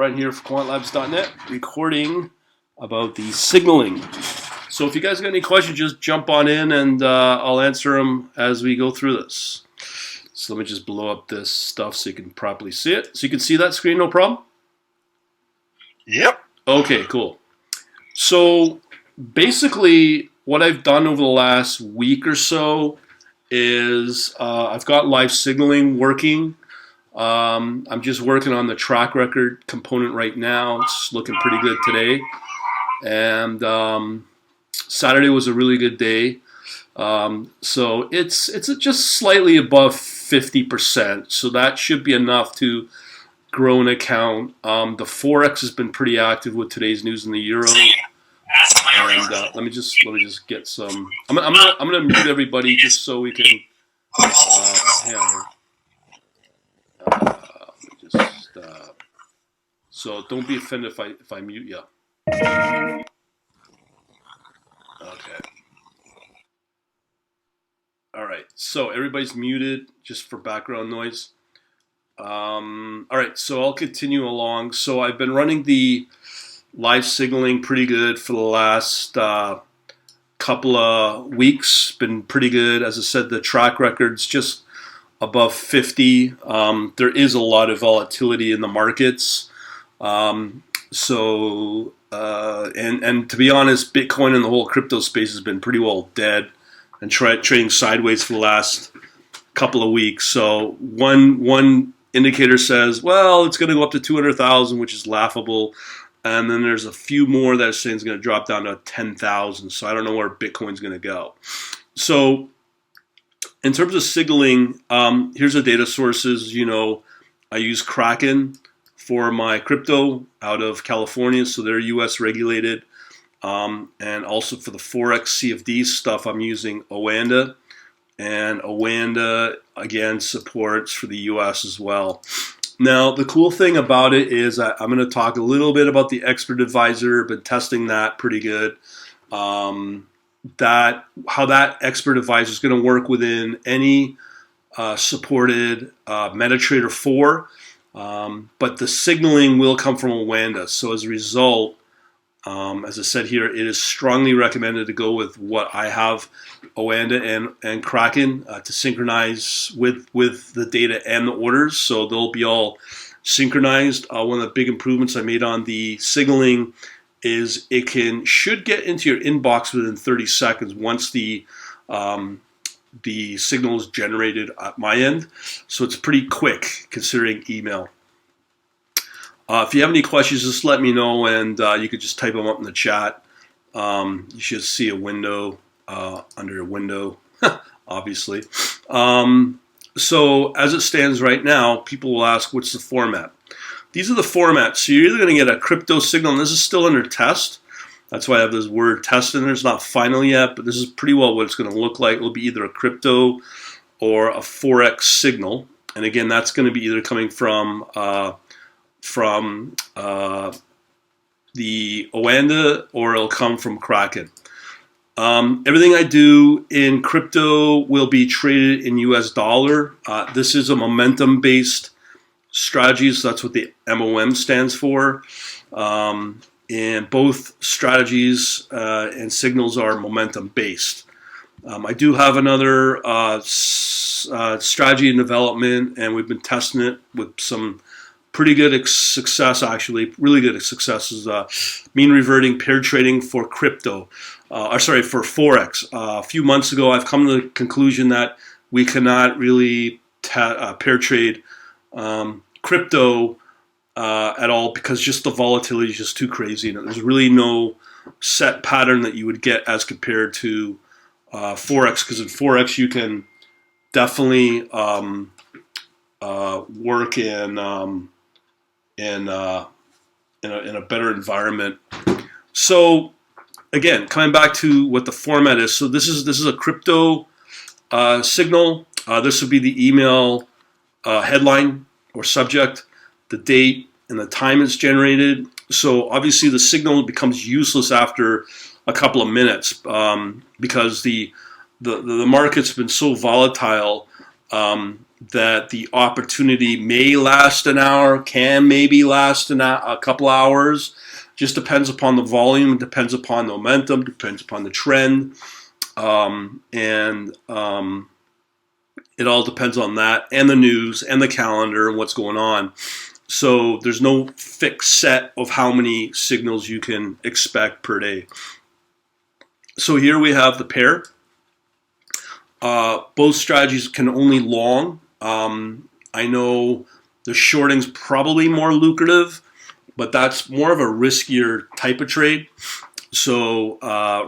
Brian here for quantlabs.net, recording about the signaling. So if you guys got any questions, just jump on in and I'll answer them as we go through this. So let me just blow up this stuff so you can properly see it. So you can see that screen, no problem? Yep. Okay, cool. So basically what I've done over the last week or so is I've got live signaling working. I'm just working on the track record component right now. It's looking pretty good today. And Saturday was a really good day. So it's just slightly above 50%. So that should be enough to grow an account. The forex has been pretty active with today's news in the euro. And let me just get some. I'm gonna mute everybody just so we can. Hang on. So don't be offended if I mute you. Okay. All right. So everybody's muted just for background noise. All right. So I'll continue along. So I've been running the live signaling pretty good for the last couple of weeks. Been pretty good. As I said, the track record's just above 50. There is a lot of volatility in the markets. And to be honest, Bitcoin and the whole crypto space has been pretty well dead and trading sideways for the last couple of weeks. So one indicator says, well, it's going to go up to 200,000, which is laughable. And then there's a few more that are saying it's going to drop down to 10,000. So I don't know where Bitcoin's going to go. So in terms of signaling, here's the data sources. You know, I use Kraken for my crypto out of California, so they're US regulated. And also for the forex CFD stuff, I'm using Oanda. And Oanda, again, supports for the US as well. Now, the cool thing about it is I'm going to talk a little bit about the expert advisor. Been testing that pretty good. How that expert advisor is going to work within any supported MetaTrader 4. But the signaling will come from Oanda. So as a result, as I said here, it is strongly recommended to go with what I have, Oanda and Kraken, to synchronize with the data and the orders. So they'll be all synchronized. One of the big improvements I made on the signaling is it should get into your inbox within 30 seconds once the signal is generated at my end. So it's pretty quick considering email. If you have any questions, just let me know, and you could just type them up in the chat. You should see a window under a window, obviously. So as it stands right now, people will ask, what's the format? These are the formats. So you're either going to get a crypto signal, and this is still under test. That's why I have this word test in there. It's not final yet, but this is pretty well what it's going to look like. It'll be either a crypto or a forex signal. And again, that's going to be either coming from the Oanda or it'll come from Kraken. Everything I do in crypto will be traded in US dollar. This is a momentum-based strategy, so that's what the MOM stands for. And both strategies and signals are momentum-based. I do have another strategy in development, and we've been testing it with some pretty good success, actually. Really good success is mean reverting pair trading for crypto, for forex. A few months ago, I've come to the conclusion that we cannot really pair trade crypto at all because just the volatility is just too crazy, and there's really no set pattern that you would get as compared to forex. Because in forex, you can definitely work in a better environment. So again, coming back to what the format is. So this is a crypto signal. This would be the email headline or subject, the date, and the time it's generated. So obviously the signal becomes useless after a couple of minutes because the market's been so volatile. that the opportunity may last an hour, can maybe last a couple hours. Just depends upon the volume, depends upon the momentum, depends upon the trend, and it all depends on that and the news and the calendar and what's going on. So there's no fixed set of how many signals you can expect per day. So here we have the pair. Both strategies can only long. I know the shorting's probably more lucrative, but that's more of a riskier type of trade. So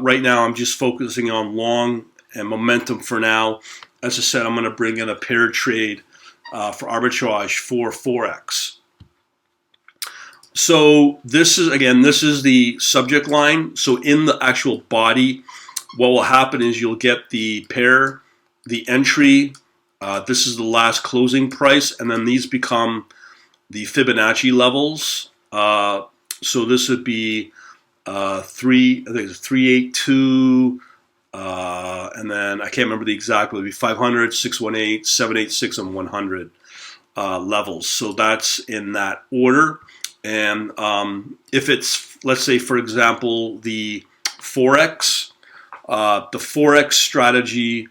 right now I'm just focusing on long and momentum for now. As I said, I'm going to bring in a pair trade for arbitrage for forex. So this is the subject line. So in the actual body, what will happen is you'll get the pair, the entry. This is the last closing price, and then these become the Fibonacci levels. So this would be I think it's 382, and then I can't remember the exact. It would be 500, 618, 786, and 100 levels. So that's in that order. And if it's, let's say, for example, the forex strategy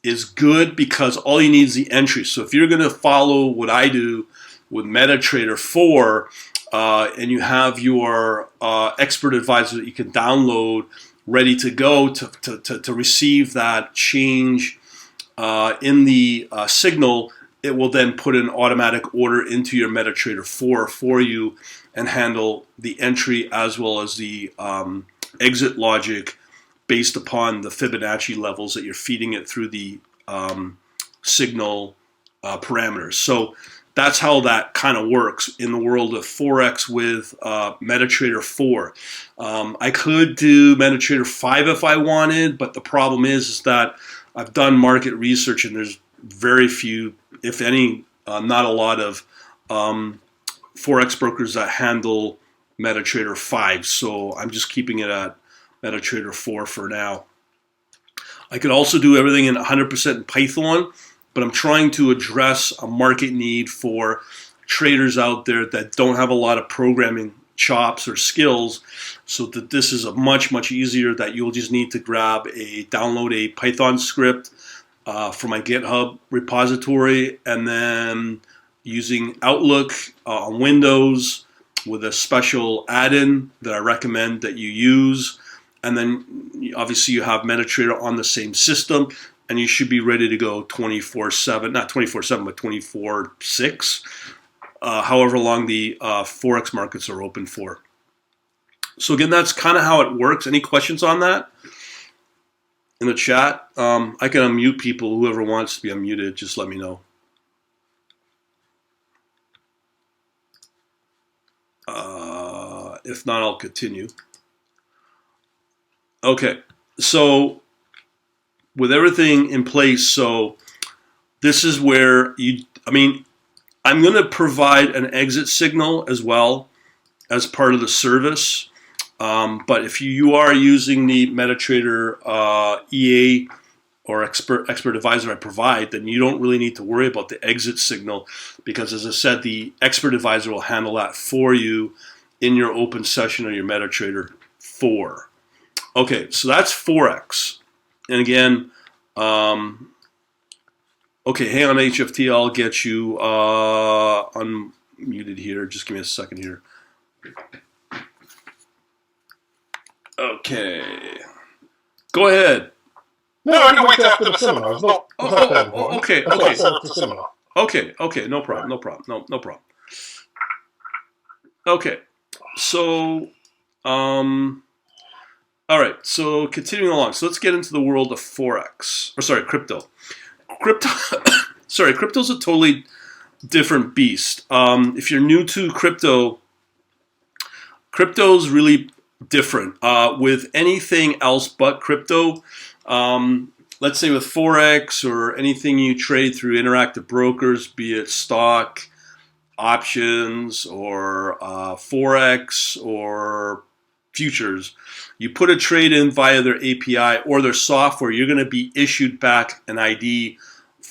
is good because all you need is the entry. So if you're going to follow what I do with MetaTrader 4, and you have your expert advisor that you can download ready to go to receive that change in the signal, it will then put an automatic order into your MetaTrader 4 for you and handle the entry as well as the exit logic based upon the Fibonacci levels that you're feeding it through the signal parameters. So that's how that kind of works in the world of forex with MetaTrader 4. I could do MetaTrader 5 if I wanted, but the problem is that I've done market research and there's very few, if any, not a lot of forex brokers that handle MetaTrader 5. So I'm just keeping it at MetaTrader 4 for now. I could also do everything in 100% in Python, but I'm trying to address a market need for traders out there that don't have a lot of programming chops or skills, so that this is a much easier that you'll just need to download a Python script from my GitHub repository, and then using Outlook on Windows with a special add-in that I recommend that you use. And then obviously you have MetaTrader on the same system, and you should be ready to go 24/7, not 24/7, but 24/6, however long the Forex markets are open for. So again, that's kind of how it works. Any questions on that in the chat? I can unmute people. Whoever wants to be unmuted, just let me know. If not, I'll continue. Okay, so with everything in place, so this is where I'm going to provide an exit signal as well as part of the service. But if you are using the MetaTrader EA or expert advisor I provide, then you don't really need to worry about the exit signal, because as I said, the expert advisor will handle that for you in your open session of your MetaTrader 4. Okay, so that's Forex. And again, okay, hang on HFT, I'll get you unmuted here. Just give me a second here. Okay. Go ahead. No, I can wait till after the seminar. Okay. That's why I said it's a seminar. Okay, no problem. No problem. Okay, so, all right, so continuing along. So let's get into the world of Forex, crypto. Crypto's a totally different beast. If you're new to crypto's really different. With anything else but crypto, let's say with Forex or anything you trade through interactive brokers, be it stock, options, or Forex or futures, you put a trade in via their API or their software, you're going to be issued back an ID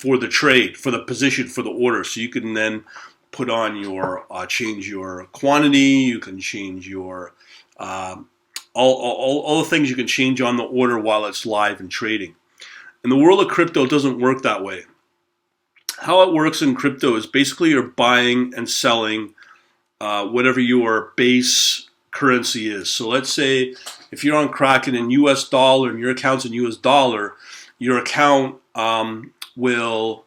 for the trade, for the position, for the order. So you can then put on your change your quantity. You can change your all the things you can change on the order while it's live and trading. In the world of crypto, it doesn't work that way. How it works in crypto is basically you're buying and selling whatever your base currency is. So let's say if you're on Kraken in US dollar and your account's in US dollar, your account will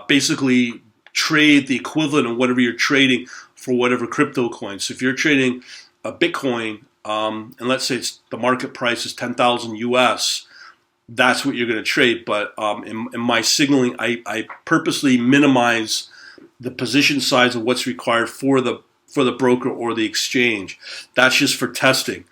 basically trade the equivalent of whatever you're trading for whatever crypto coin. So if you're trading a Bitcoin, and let's say the market price is 10,000 US, that's what you're going to trade. But in my signaling, I purposely minimize the position size of what's required for the broker or the exchange. That's just for testing.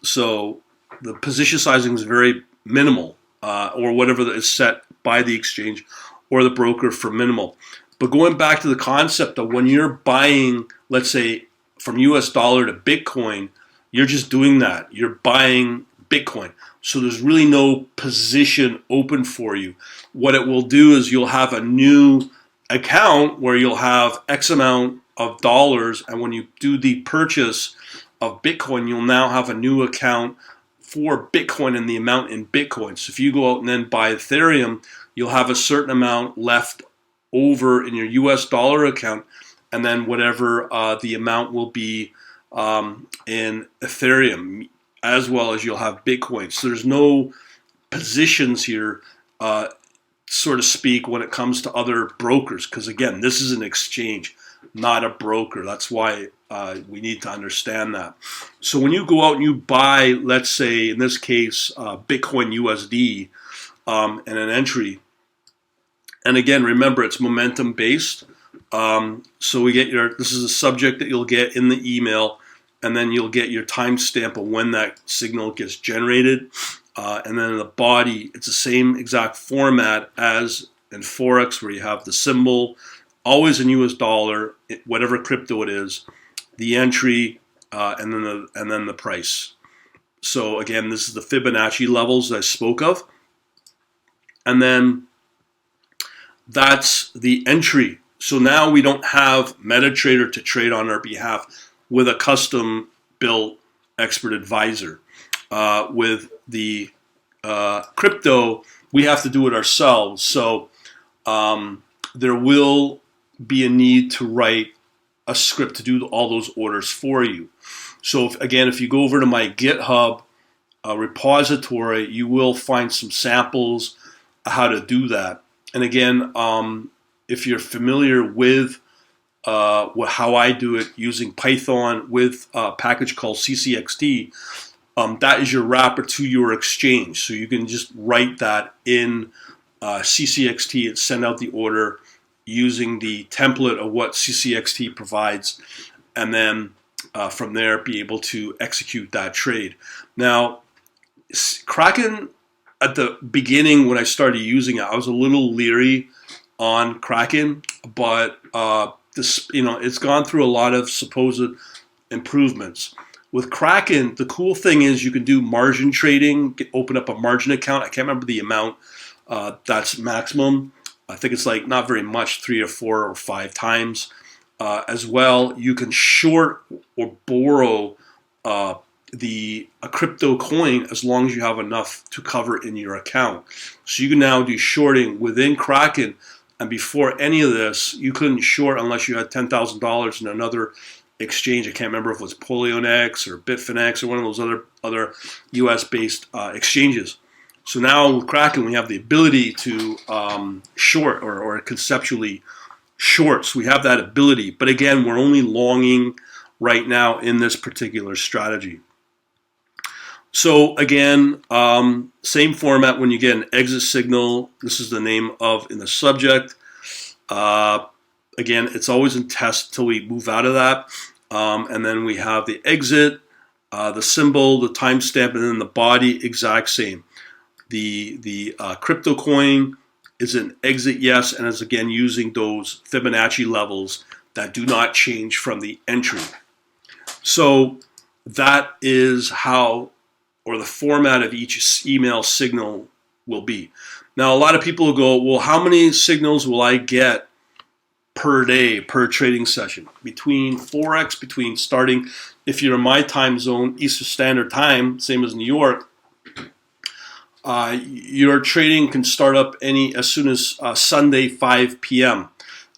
So the position sizing is very minimal, or whatever is set by the exchange or the broker for minimal. But going back to the concept of when you're buying, let's say, from US dollar to Bitcoin, you're just doing that. You're buying Bitcoin. So there's really no position open for you. What it will do is you'll have a new account where you'll have X amount of dollars, and when you do the purchase of Bitcoin, you'll now have a new account for Bitcoin and the amount in Bitcoin. So if you go out and then buy Ethereum, you'll have a certain amount left over in your US dollar account, and then whatever the amount will be in Ethereum, as well as you'll have Bitcoin. So there's no positions here, so to speak, when it comes to other brokers, because again, this is an exchange, not a broker. That's why we need to understand that. So when you go out and you buy, let's say in this case, Bitcoin USD and an entry, and again, remember it's momentum based. So we get this is a subject that you'll get in the email, and then you'll get your timestamp of when that signal gets generated. And then in the body, it's the same exact format as in forex, where you have the symbol, always in US dollar, whatever crypto it is, the entry, and then the price. So again, this is the Fibonacci levels that I spoke of, and then that's the entry. So now we don't have MetaTrader to trade on our behalf with a custom built expert advisor. With the crypto, we have to do it ourselves. So there will be a need to write a script to do all those orders for you. So if you go over to my GitHub repository, you will find some samples of how to do that. And again, if you're familiar with how I do it using Python with a package called CCXT, that is your wrapper to your exchange. So you can just write that in CCXT and send out the order using the template of what CCXT provides, and then from there be able to execute that trade. Now, Kraken, at the beginning when I started using it, I was a little leery on Kraken, but it's gone through a lot of supposed improvements. With Kraken, the cool thing is you can do margin trading, open up a margin account. I can't remember the amount that's maximum. I think it's like not very much, 3 or 4 or 5 times. As well, you can short or borrow a crypto coin as long as you have enough to cover in your account. So you can now do shorting within Kraken. And before any of this, you couldn't short unless you had $10,000 in another exchange. I can't remember if it was Polionex or Bitfinex or one of those other US-based exchanges. So now with Kraken, we have the ability to short or conceptually short. So we have that ability. But again, we're only longing right now in this particular strategy. So again, same format when you get an exit signal. This is the name in the subject. Again, it's always in test until we move out of that. And then we have the exit, the symbol, the timestamp, and then the body, exact same. The crypto coin is an exit yes, and is again using those Fibonacci levels that do not change from the entry. So that is how, or the format of each email signal will be. Now, a lot of people will go, well, how many signals will I get per day, per trading session? Between forex, between starting, if you're in my time zone, Eastern Standard Time, same as New York, your trading can start up as soon as Sunday 5 p.m.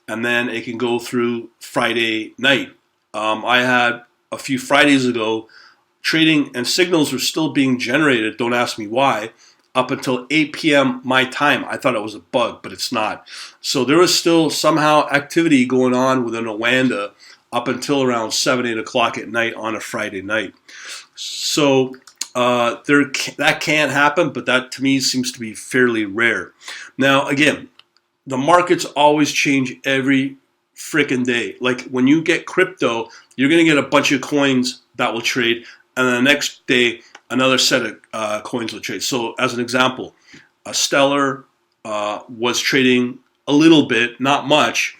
and then it can go through Friday night. I had a few Fridays ago trading and signals were still being generated. Don't ask me why. Up until 8 p.m. my time. I thought it was a bug, but it's not. So there was still somehow activity going on within Rwanda up until around 7, 8 o'clock at night on a Friday night. So that can happen, but that to me seems to be fairly rare. Now, again, the markets always change every freaking day. Like when you get crypto, you're going to get a bunch of coins that will trade, and then the next day, another set of coins will trade. So as an example, Stellar was trading a little bit, not much,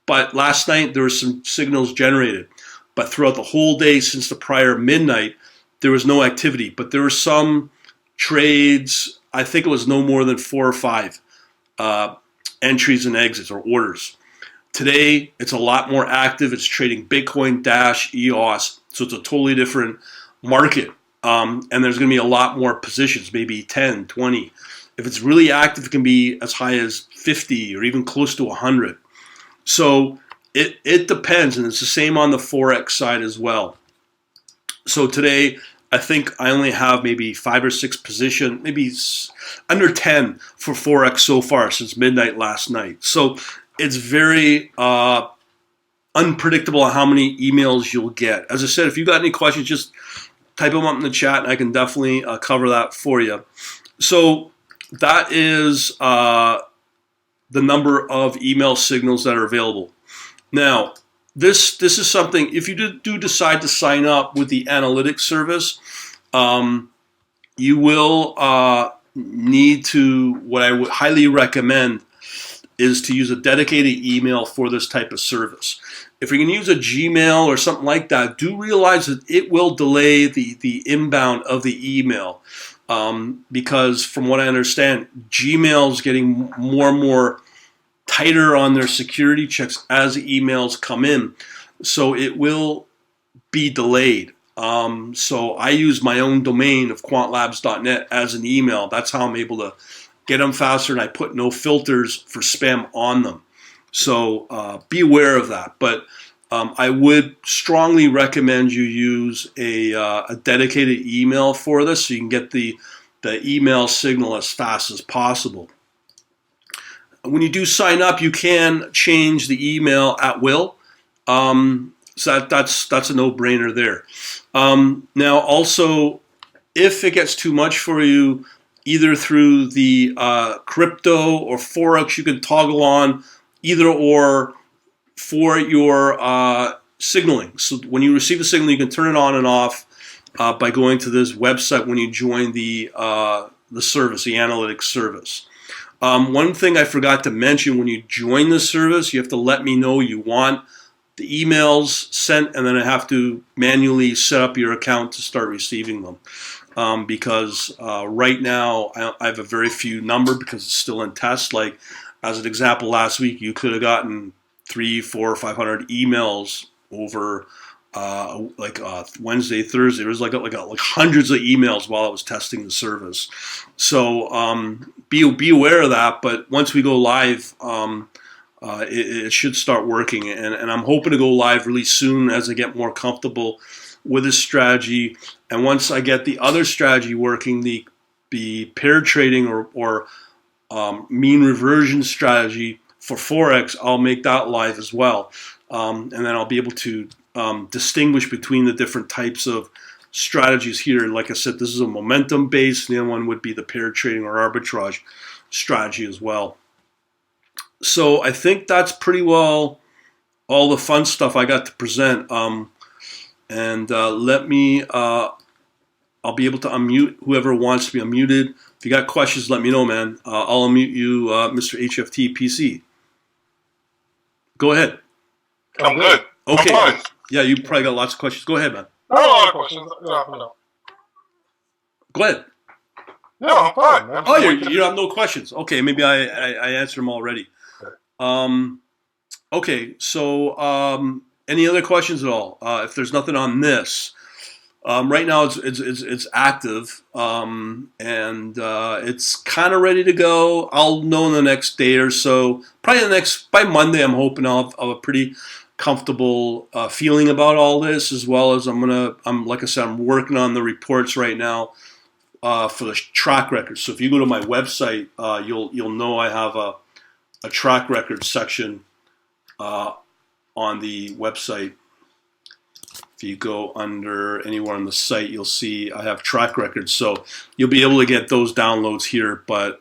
but last night there were some signals generated. But throughout the whole day since the prior midnight, there was no activity. But there were some trades, I think it was no more than 4 or 5 entries and exits or orders. Today, it's a lot more active. It's trading Bitcoin, Dash, EOS. So it's a totally different market. And there's going to be a lot more positions, maybe 10, 20. If it's really active, it can be as high as 50 or even close to 100. So it depends, and it's the same on the forex side as well. So today, I think I only have maybe 5 or 6 positions, maybe under 10 for forex so far since midnight last night. So it's very unpredictable how many emails you'll get. As I said, if you got any questions, just type them up in the chat, and I can definitely cover that for you. So that is the number of email signals that are available. Now, this is something, if you do decide to sign up with the analytics service, you will need to, what I would highly recommend is to use a dedicated email for this type of service. If you're going to use a Gmail or something like that, do realize that it will delay the inbound of the email because from what I understand, Gmail is getting more and more tighter on their security checks as the emails come in. So it will be delayed. So I use my own domain of quantlabs.net as an email. That's how I'm able to get them faster, and I put no filters for spam on them. So be aware of that. But I would strongly recommend you use a dedicated email for this so you can get the email signal as fast as possible. When you do sign up, you can change the email at will. So that's a no-brainer there. Now, also, if it gets too much for you, either through the crypto or forex, you can toggle on either or for your signaling. So when you receive a signal, you can turn it on and off by going to this website when you join the service, the analytics service. One thing I forgot to mention, when you join the service, you have to let me know you want the emails sent, and then I have to manually set up your account to start receiving them. Because right now I have a very few number because it's still in test. Like as an example, last week you could have gotten 300, 400, 500 emails over Wednesday, Thursday. There was like hundreds of emails while I was testing the service. So be aware of that. But once we go live, it should start working, and I'm hoping to go live really soon as I get more comfortable with this strategy. And once I get the other strategy working, the pair trading or mean reversion strategy for forex, I'll make that live as well, and then I'll be able to distinguish between the different types of strategies here. Like I said, this is a momentum based, and the other one would be the pair trading or arbitrage strategy as well. So I think that's pretty well all the fun stuff I got to present. And let me, I'll be able to unmute whoever wants to be unmuted. If you got questions, let me know, man. I'll unmute you, Mr. HFT PC. Go ahead. I'm good. Okay. I'm fine. Yeah, you probably got lots of questions. Go ahead, man. I have a lot of questions. No. Go ahead. No, I'm fine. I'm Oh, just you have no questions. Okay, maybe I answered them already. Okay, so any other questions at all? If there's nothing on this, right now it's active, and it's kind of ready to go. I'll know in the next day or so. Probably by Monday. I'm hoping I'll have a pretty comfortable feeling about all this, as well as I'm like I said, I'm working on the reports right now for the track record. So if you go to my website, you'll know I have a track record section on the website. If you go under anywhere on the site, you'll see I have track records. So you'll be able to get those downloads here. But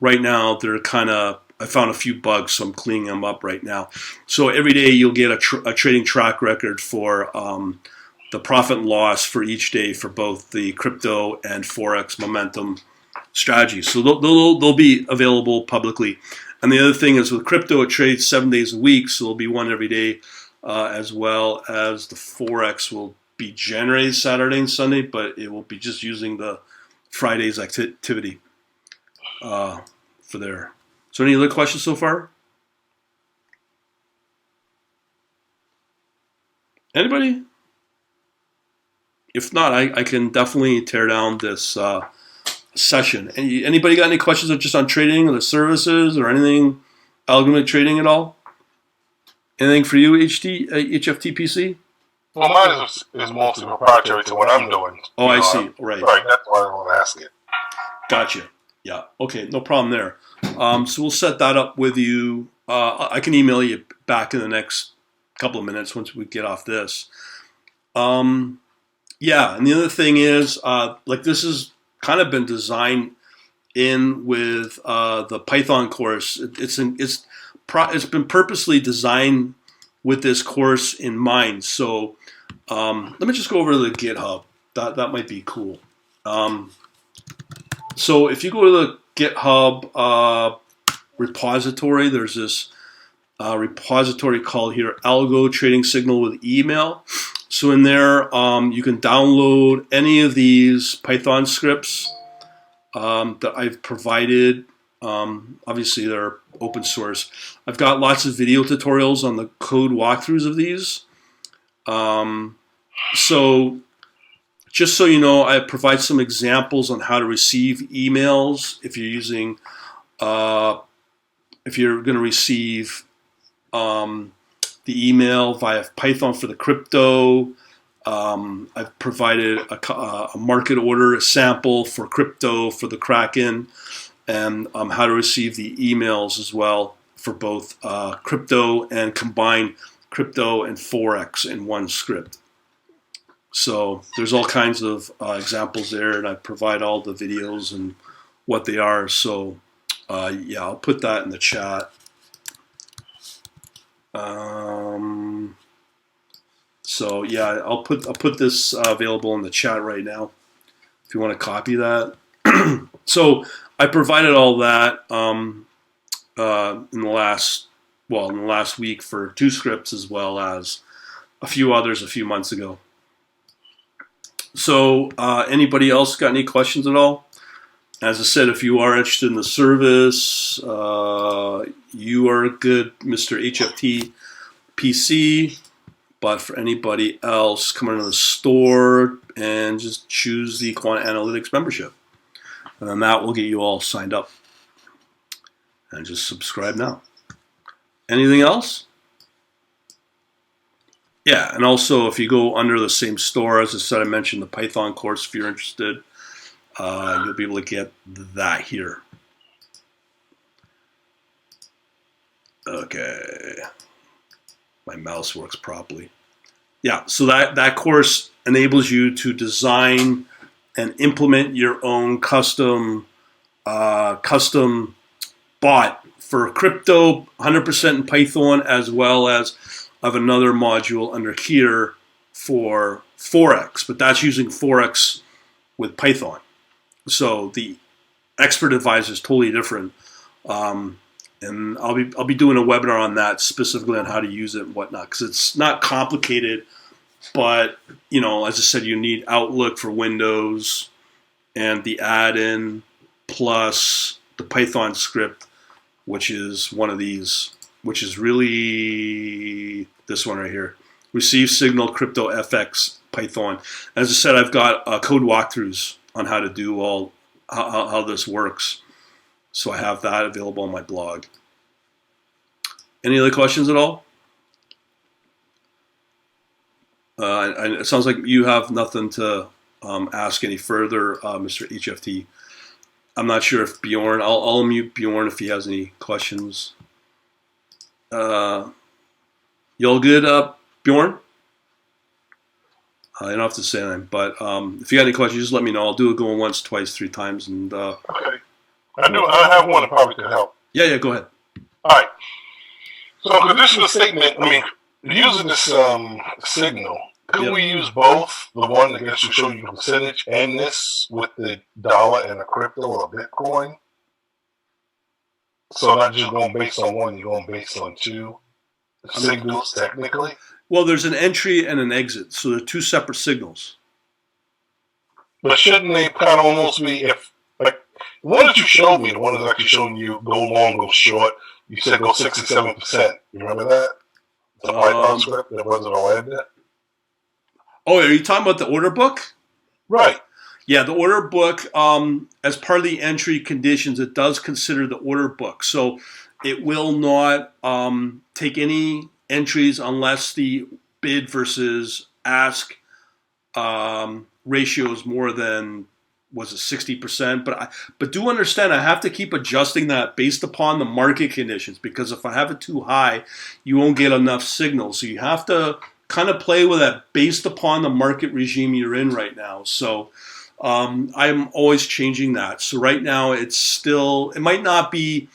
right now, I found a few bugs, so I'm cleaning them up right now. So every day you'll get a trading track record for the profit and loss for each day for both the crypto and forex momentum strategies. So they'll be available publicly. And the other thing is with crypto, it trades 7 days a week, so there'll be one every day, as well as the forex will be generated Saturday and Sunday, but it will be just using the Friday's activity for there. So any other questions so far? Anybody? If not, I can definitely tear down this session. Anybody got any questions just on trading or the services or anything, algorithmic trading at all? Anything for you, HFTPC? well, mine is mostly proprietary to what I'm doing. Oh, I see. Right. Right. That's why I want to ask it. Gotcha. Yeah. Okay. No problem there. So we'll set that up with you. I can email you back in the next couple of minutes once we get off this. Yeah. And the other thing is, like this has kind of been designed in with the Python course. It's been purposely designed with this course in mind. So let me just go over to the GitHub. That might be cool. So if you go to the GitHub repository, there's this repository called here Algo Trading Signal with Email. So in there, you can download any of these Python scripts that I've provided. Obviously, they're open source. I've got lots of video tutorials on the code walkthroughs of these. So just so you know, I provide some examples on how to receive emails if you're using, if you're going to receive the email via Python for the crypto. I've provided a market order sample for crypto for the Kraken, and how to receive the emails as well for both crypto and combine crypto and forex in one script. So there's all kinds of examples there, and I provide all the videos and what they are. So yeah, I'll put that in the chat. So yeah, I'll put this available in the chat right now if you want to copy that. So I provided all that in the last week for 2 scripts, as well as a few others a few months ago. So anybody else got any questions at all? As I said, if you are interested in the service, you are good, Mr. HFT PC. But for anybody else, come into the store and just choose the Quant Analytics membership. And then that will get you all signed up. And just subscribe now. Anything else? Yeah, and also if you go under the same store, as I said, I mentioned the Python course if you're interested. You'll be able to get that here. Okay. My mouse works properly. Yeah, so that course enables you to design and implement your own custom bot for crypto, 100% in Python, as well as I have another module under here for forex, but that's using forex with Python. So the expert advisor is totally different. And I'll be doing a webinar on that specifically on how to use it and whatnot, because it's not complicated, but as I said, you need Outlook for Windows, and the add-in plus the Python script, which is one of these, which is really this one right here. Receive signal crypto FX Python. As I said, I've got code walkthroughs on how to do how this works. So I have that available on my blog. Any other questions at all? It sounds like you have nothing to ask any further, Mr. HFT. I'm not sure if Bjorn, I'll mute Bjorn if he has any questions. You all good, Bjorn? You don't have to say anything, but if you got any questions, just let me know. I'll do it going once, twice, 3 times. And okay. I have one that probably could help. Yeah, go ahead. All right. So conditional statement, I mean, using this signal, could we use both, the one that gets to show you the percentage and this with the dollar and a crypto or a Bitcoin? So not just going based on one, you're going based on 2 signals technically? Well, there's an entry and an exit, so they're 2 separate signals. But shouldn't they kind of almost be, if, like, the one that you showed me, the one that's actually showing you go long, go short, you said go 67%. You remember that? The Python script that wasn't all in there? Oh, are you talking about the order book? Right. Yeah, the order book, as part of the entry conditions, it does consider the order book. So it will not take any entries unless the bid versus ask ratio is more than, was it 60%? But do understand, I have to keep adjusting that based upon the market conditions, because if I have it too high, you won't get enough signal. So you have to kind of play with that based upon the market regime you're in right now. So I'm always changing that. So right now it's still, it might not be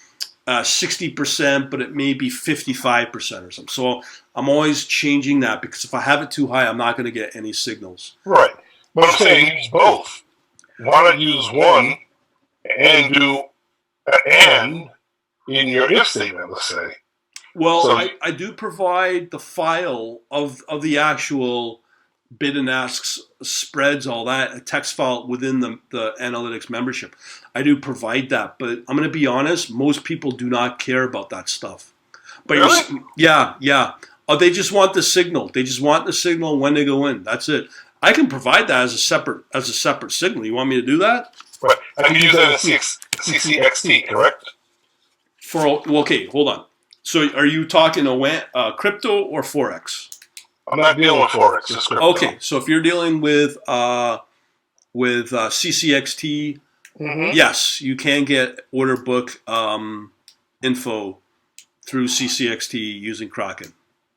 60%, but it may be 55% or something. So I'm always changing that, because if I have it too high, I'm not going to get any signals. Right. But I'm saying use both. Why not use one and do an and in your if statement, let's say? Well, so, I do provide the file of the actual bid and asks, spreads, all that, a text file within the analytics membership. I do provide that, but I'm going to be honest, most people do not care about that stuff. But really? Yeah. Oh, they just want the signal. They just want the signal when they go in. That's it. I can provide that as a separate signal. You want me to do that? Right. I can use that in CCXT, correct? Okay, hold on. So are you talking crypto or forex? I'm not dealing with forex, just crypto. Okay, so if you're dealing with CCXT, yes, you can get order book info through CCXT using Kraken.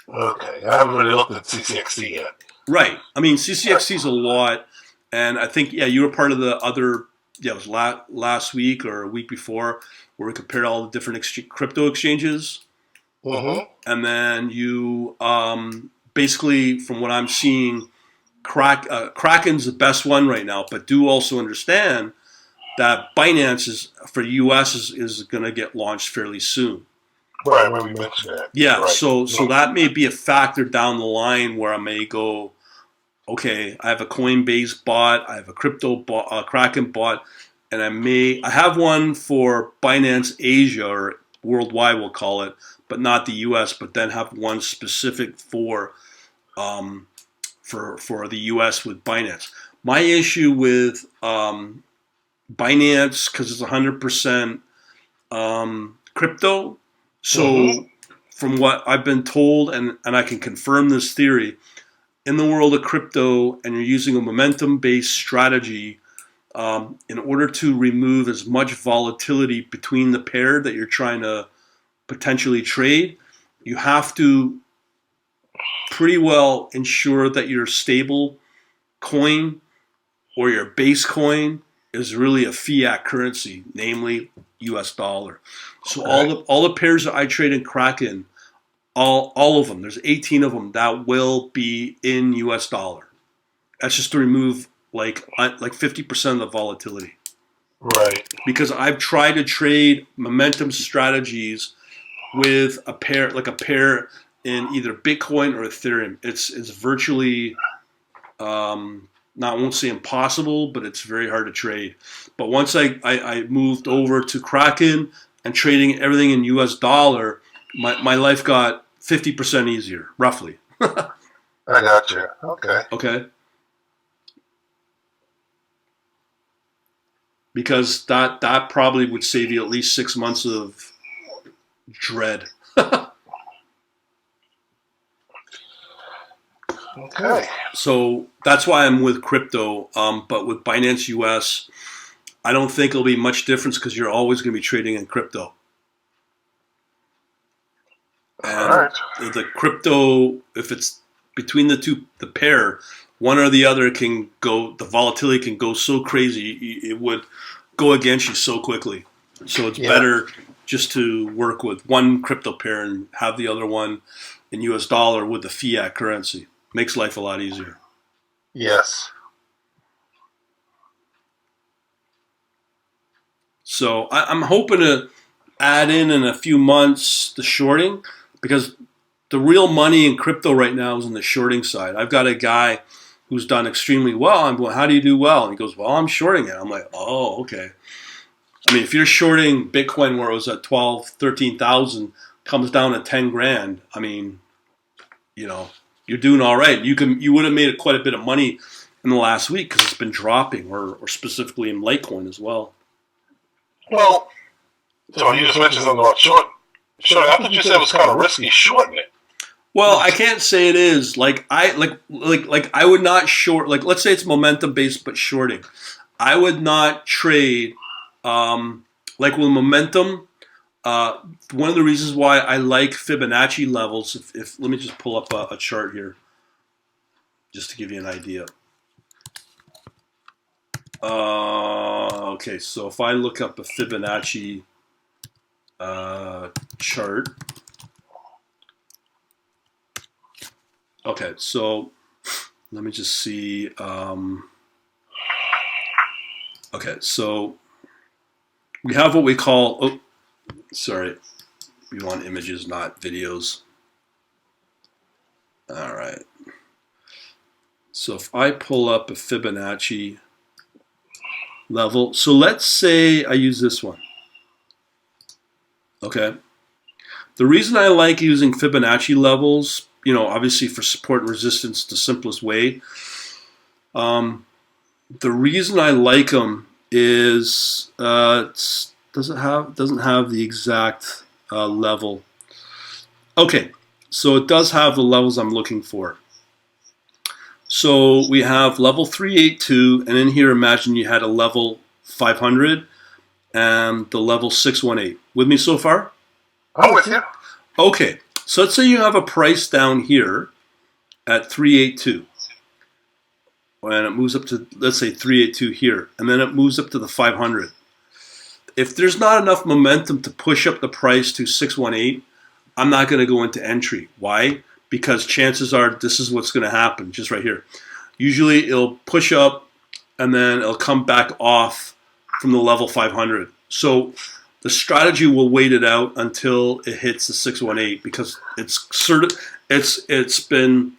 Okay, I haven't really looked at CCXT yet. Right. I mean, CCXT is a lot, and I think, you were part of the other, it was last week or a week before, where we compared all the different crypto exchanges. And then you, basically, from what I'm seeing, Kraken's the best one right now, but do also understand that Binance for US is going to get launched fairly soon. Right, when we mentioned that. Yeah, right. so that may be a factor down the line where I may go, okay, I have a Coinbase bot, I have a crypto bot, Kraken bot, and I have one for Binance Asia, or worldwide we'll call it, but not the US, but then have one specific for the US with Binance. My issue with Binance, because it's 100% crypto, so from what I've been told, and I can confirm this theory, in the world of crypto, and you're using a momentum-based strategy, in order to remove as much volatility between the pair that you're trying to potentially trade, you have to pretty well ensure that your stable coin or your base coin is really a fiat currency, namely US dollar. So all the pairs that I trade in Kraken, all of them, there's 18 of them that will be in US dollar. That's just to remove like 50% of the volatility. Right. Because I've tried to trade momentum strategies with a pair in either Bitcoin or Ethereum. It's virtually I won't say impossible, but it's very hard to trade. But once I moved over to Kraken and trading everything in US dollar, my life got 50% easier, roughly. I got you. Okay. Okay. Because that probably would save you at least 6 months of dread. Okay. So that's why I'm with crypto. But with Binance US, I don't think it'll be much difference because you're always going to be trading in crypto. And All right. the crypto, if it's between the pair, one or the other can go, the volatility can go so crazy, it would go against you so quickly. So it's better just to work with one crypto pair and have the other one in US dollar with the fiat currency. Makes life a lot easier. Yes. So I'm hoping to add in a few months the shorting, because the real money in crypto right now is in the shorting side. I've got a guy who's done extremely well. I'm going, how do you do well? And he goes, well, I'm shorting it. I'm like, oh, okay. I mean, if you're shorting Bitcoin where it was at 12, 13,000, comes down to 10 grand, I mean, you're doing all right. You would have made quite a bit of money in the last week because it's been dropping, or specifically in Litecoin as well. Well, so you just mentioned something about short. I thought you said it was kind of risky shorting it. Well, I can't say it is. Like I would not short. Like, let's say it's momentum based, but shorting. I would not trade. Like with momentum. One of the reasons why I like Fibonacci levels. If let me just pull up a chart here, just to give you an idea. Okay, so if I look up a Fibonacci chart. Okay, so let me just see. Okay, so we have what we call. Oh, sorry. We want images, not videos. All right. So if I pull up a Fibonacci level, so let's say I use this one. Okay. The reason I like using Fibonacci levels, obviously for support and resistance, the simplest way. The reason I like them is doesn't have the exact level. Okay, so it does have the levels I'm looking for. So we have level 382, and in here, imagine you had a level 500 and the level 618. With me so far? I'm with you. Okay, so let's say you have a price down here at 382. And it moves up to, let's say, 382 here. And then it moves up to the 500. If there's not enough momentum to push up the price to 618, I'm not going to go into entry. Why? Because chances are this is what's going to happen, just right here. Usually it'll push up and then it'll come back off from the level 500. So the strategy will wait it out until it hits the 618, because it's been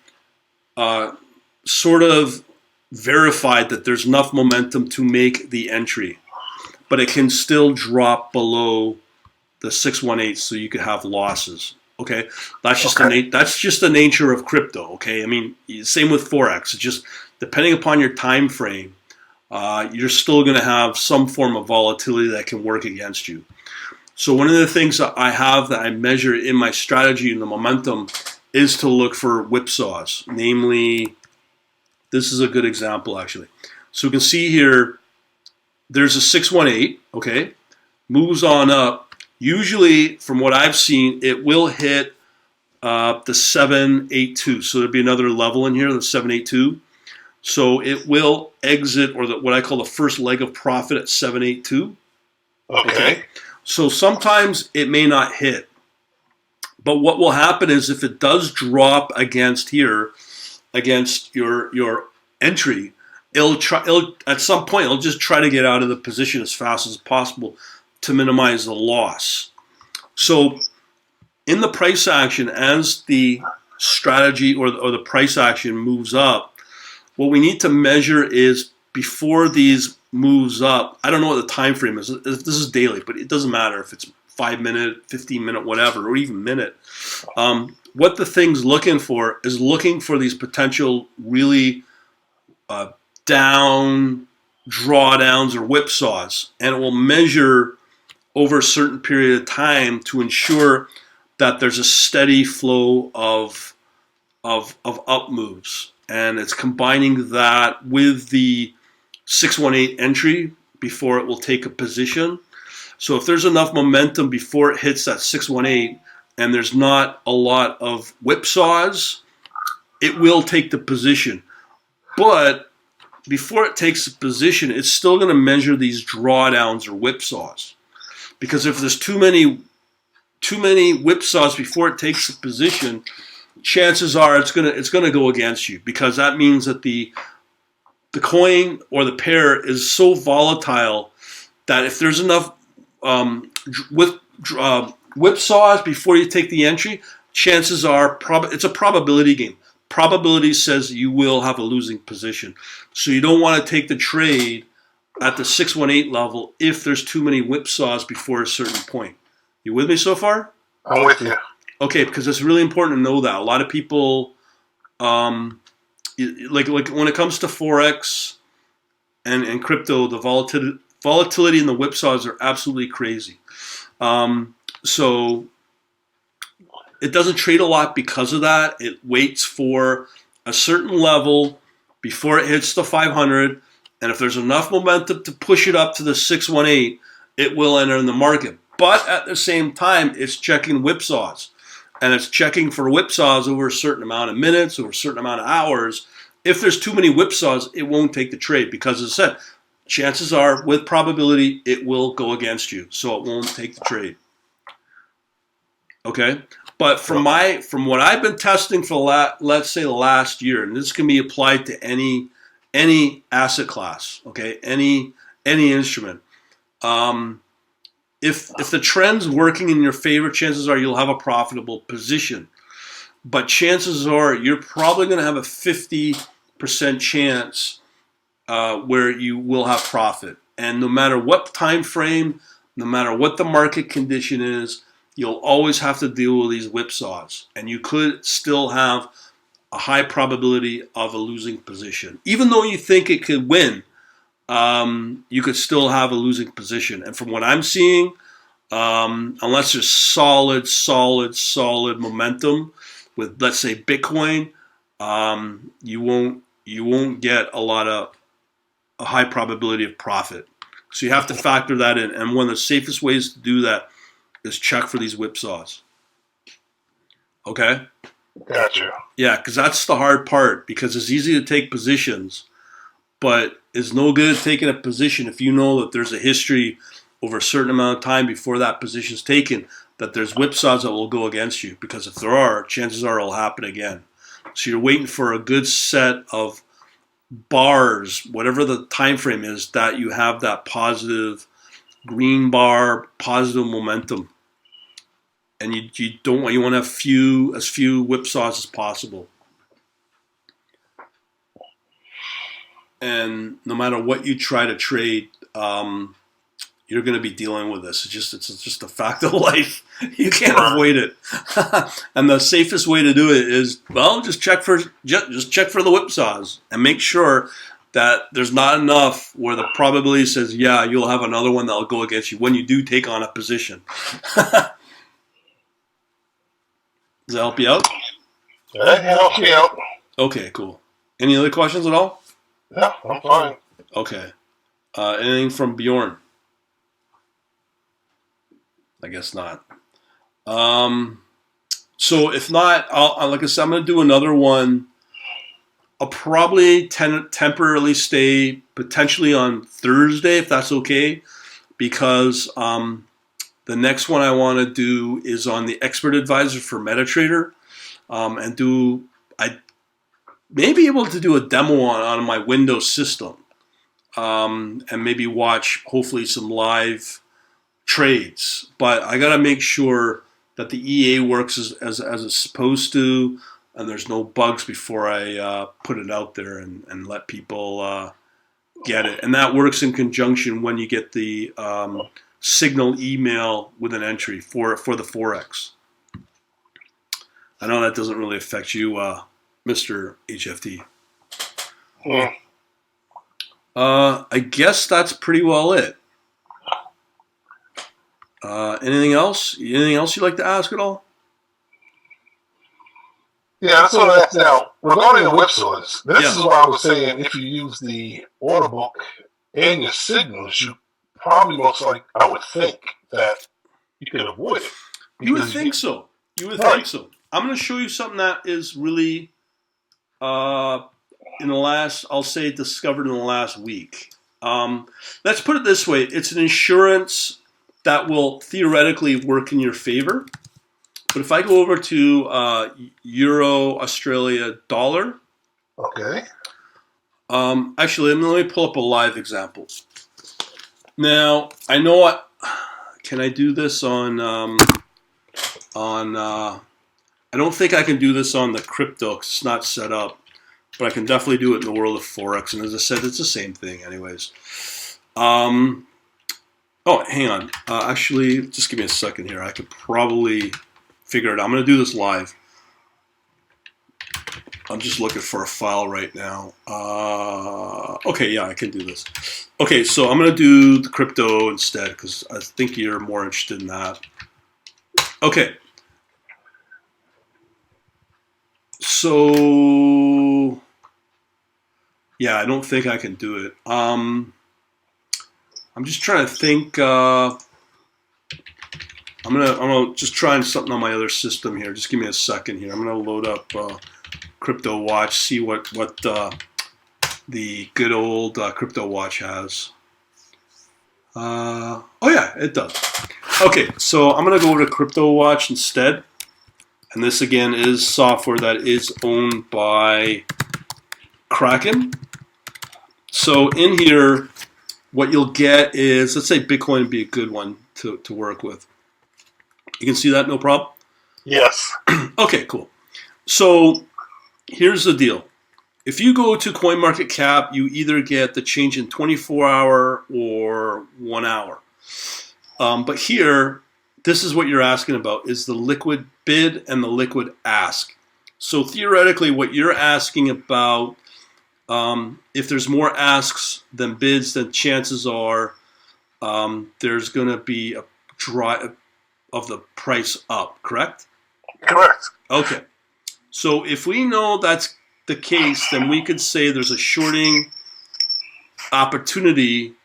sort of verified that there's enough momentum to make the entry, but it can still drop below the 618, so you could have losses. Okay, that's just the nature of crypto. Okay, I mean, same with forex. It's just depending upon your time frame, you're still going to have some form of volatility that can work against you. So one of the things that I have that I measure in my strategy and the momentum is to look for whipsaws. Namely, this is a good example actually. So you can see here, there's a 618. Okay, moves on up. Usually, from what I've seen, it will hit the 782. So there'd be another level in here, the 782. So it will exit, or what I call the first leg of profit at 782. Okay. So sometimes it may not hit. But what will happen is if it does drop against here, against your entry, it'll at some point it'll just try to get out of the position as fast as possible to minimize the loss. So in the price action, as the strategy or the price action moves up, what we need to measure is before these moves up. I don't know what the time frame is. This is daily, but it doesn't matter if it's 5 minute, 15-minute, whatever, or even minute. What the thing's looking for is looking for these potential really down drawdowns or whipsaws, and it will measure over a certain period of time to ensure that there's a steady flow of up moves, and it's combining that with the 618 entry before it will take a position. So if there's enough momentum before it hits that 618 and there's not a lot of whipsaws, it will take the position. But before it takes a position, it's still going to measure these drawdowns or whipsaws. Because if there's too many whipsaws before it takes a position, chances are it's gonna go against you, because that means that the coin or the pair is so volatile that if there's enough whipsaws before you take the entry, chances are it's a probability game. Probability says you will have a losing position, so you don't want to take the trade at the 618 level if there's too many whipsaws before a certain point. You with me so far? I'm with you. Okay, because it's really important to know that. A lot of people, like when it comes to forex and crypto, the volatility and the whipsaws are absolutely crazy. So it doesn't trade a lot because of that. It waits for a certain level before it hits the 500, and if there's enough momentum to push it up to the 618, it will enter in the market. But at the same time, it's checking whipsaws. And it's checking for whipsaws over a certain amount of minutes, over a certain amount of hours. If there's too many whipsaws, it won't take the trade. Because as I said, chances are, with probability, it will go against you. So it won't take the trade. Okay? But from what I've been testing for, let's say, the last year, and this can be applied to any asset class, okay? Any instrument. If the trend's working in your favor, chances are you'll have a profitable position. But chances are you're probably going to have a 50% chance where you will have profit. And no matter what time frame, no matter what the market condition is, you'll always have to deal with these whipsaws. And you could still have a high probability of a losing position. Even though you think it could win, you could still have a losing position. And from what I'm seeing, unless there's solid momentum with, let's say, Bitcoin, you won't get a high probability of profit. So you have to factor that in. And one of the safest ways to do that is check for these whipsaws. Okay? Gotcha. Yeah, because that's the hard part, because it's easy to take positions, but it's no good taking a position if you know that there's a history over a certain amount of time before that position is taken, that there's whipsaws that will go against you. Because if there are, chances are it'll happen again. So you're waiting for a good set of bars, whatever the time frame is, that you have that positive green bar, positive momentum. And you want to have as few whipsaws as possible. And no matter what you try to trade, you're going to be dealing with this. It's just a fact of life. You can't avoid it. And the safest way to do it is, well, just check for the whipsaws and make sure that there's not enough where the probability says, yeah, you'll have another one that'll go against you when you do take on a position. Does that help you out? That helps me out. Okay, cool. Any other questions at all? Yeah, I'm fine. Okay. Anything from Bjorn? I guess not. So if not, like I said, I'm going to do another one. I'll probably temporarily stay potentially on Thursday, if that's okay, because the next one I want to do is on the expert advisor for MetaTrader, and I may be able to do a demo on my Windows system, and maybe watch hopefully some live trades. But I got to make sure that the EA works as it's supposed to, and there's no bugs before I put it out there and let people get it. And that works in conjunction when you get the signal email with an entry for the forex. I know that doesn't really affect you, Mr. HFT. Hmm. I guess that's pretty well it. Anything else? Anything else you'd like to ask at all? Yeah, that's what I asked. Now, regarding the whipsaws, this is why I was saying if you use the order book and your signals, you probably most like, I would think, that you could avoid it. You would think so. You would think so. I'm going to show you something that is really, in the last, I'll say, discovered in the last week. Let's put it this way. It's an insurance that will theoretically work in your favor. But if I go over to Euro, Australia, dollar. Okay. Actually, let me pull up a live example. Now, I know what. Can I do this on I don't think I can do this on the crypto because it's not set up. But I can definitely do it in the world of forex. And as I said, it's the same thing anyways. Oh, hang on. Actually, just give me a second here. I could probably figure it out. I'm going to do this live. I'm just looking for a file right now. Okay, yeah, I can do this. Okay, so I'm going to do the crypto instead because I think you're more interested in that. Okay. So, yeah, I don't think I can do it. I'm just trying to think. I'm gonna just try something on my other system here. Just give me a second here. I'm gonna load up Crypto Watch, see what the good old Crypto Watch has. Oh yeah, it does. Okay, so I'm gonna go over to Crypto Watch instead, and this again is software that is owned by Kraken. So in here, what you'll get is, let's say Bitcoin would be a good one to work with. You can see that, no problem? Yes. Okay, cool. So here's the deal. If you go to CoinMarketCap, you either get the change in 24-hour or 1 hour. But here, this is what you're asking about, is the liquid bid and the liquid ask. So theoretically, what you're asking about, if there's more asks than bids, then chances are there's going to be a drive of the price up, correct? Correct. Okay. So if we know that's the case, then we could say there's a shorting opportunity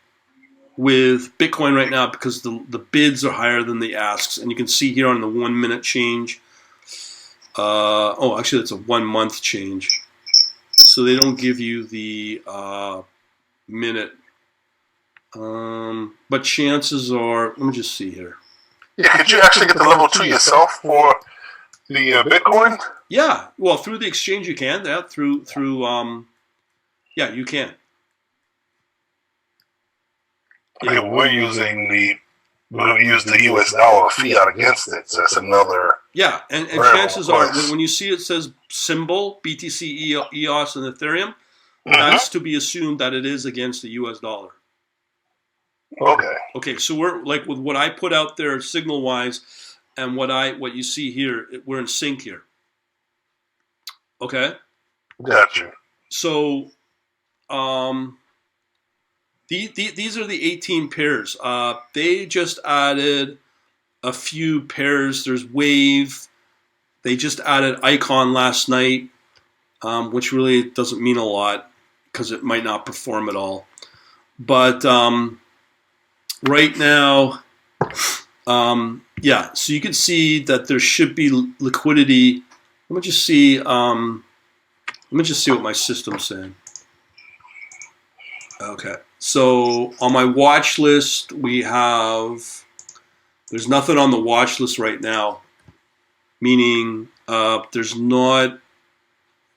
with Bitcoin right now because the bids are higher than the asks. And you can see here on the 1 minute change. Actually, it's a 1 month change. So they don't give you the minute. But chances are, let me just see here. Yeah, could you actually get the level 2 yourself for the Bitcoin? Yeah, well, through the exchange you can. Yeah, through yeah, you can. Yeah, we're using the US dollar fiat against it, so that's another. Yeah, and chances are when you see it says symbol BTC, EOS, and Ethereum, that's to be assumed that it is against the US dollar. Okay. Okay, so we're like with what I put out there signal wise, and what you see here, we're in sync here. Okay. Gotcha. So, these are the 18 pairs. They just added a few pairs. There's Wave. They just added Icon last night, which really doesn't mean a lot because it might not perform at all. But right now, yeah. So you can see that there should be liquidity. Let me just see. Let me just see what my system's saying. Okay. So on my watch list, we have. There's nothing on the watch list right now, meaning there's not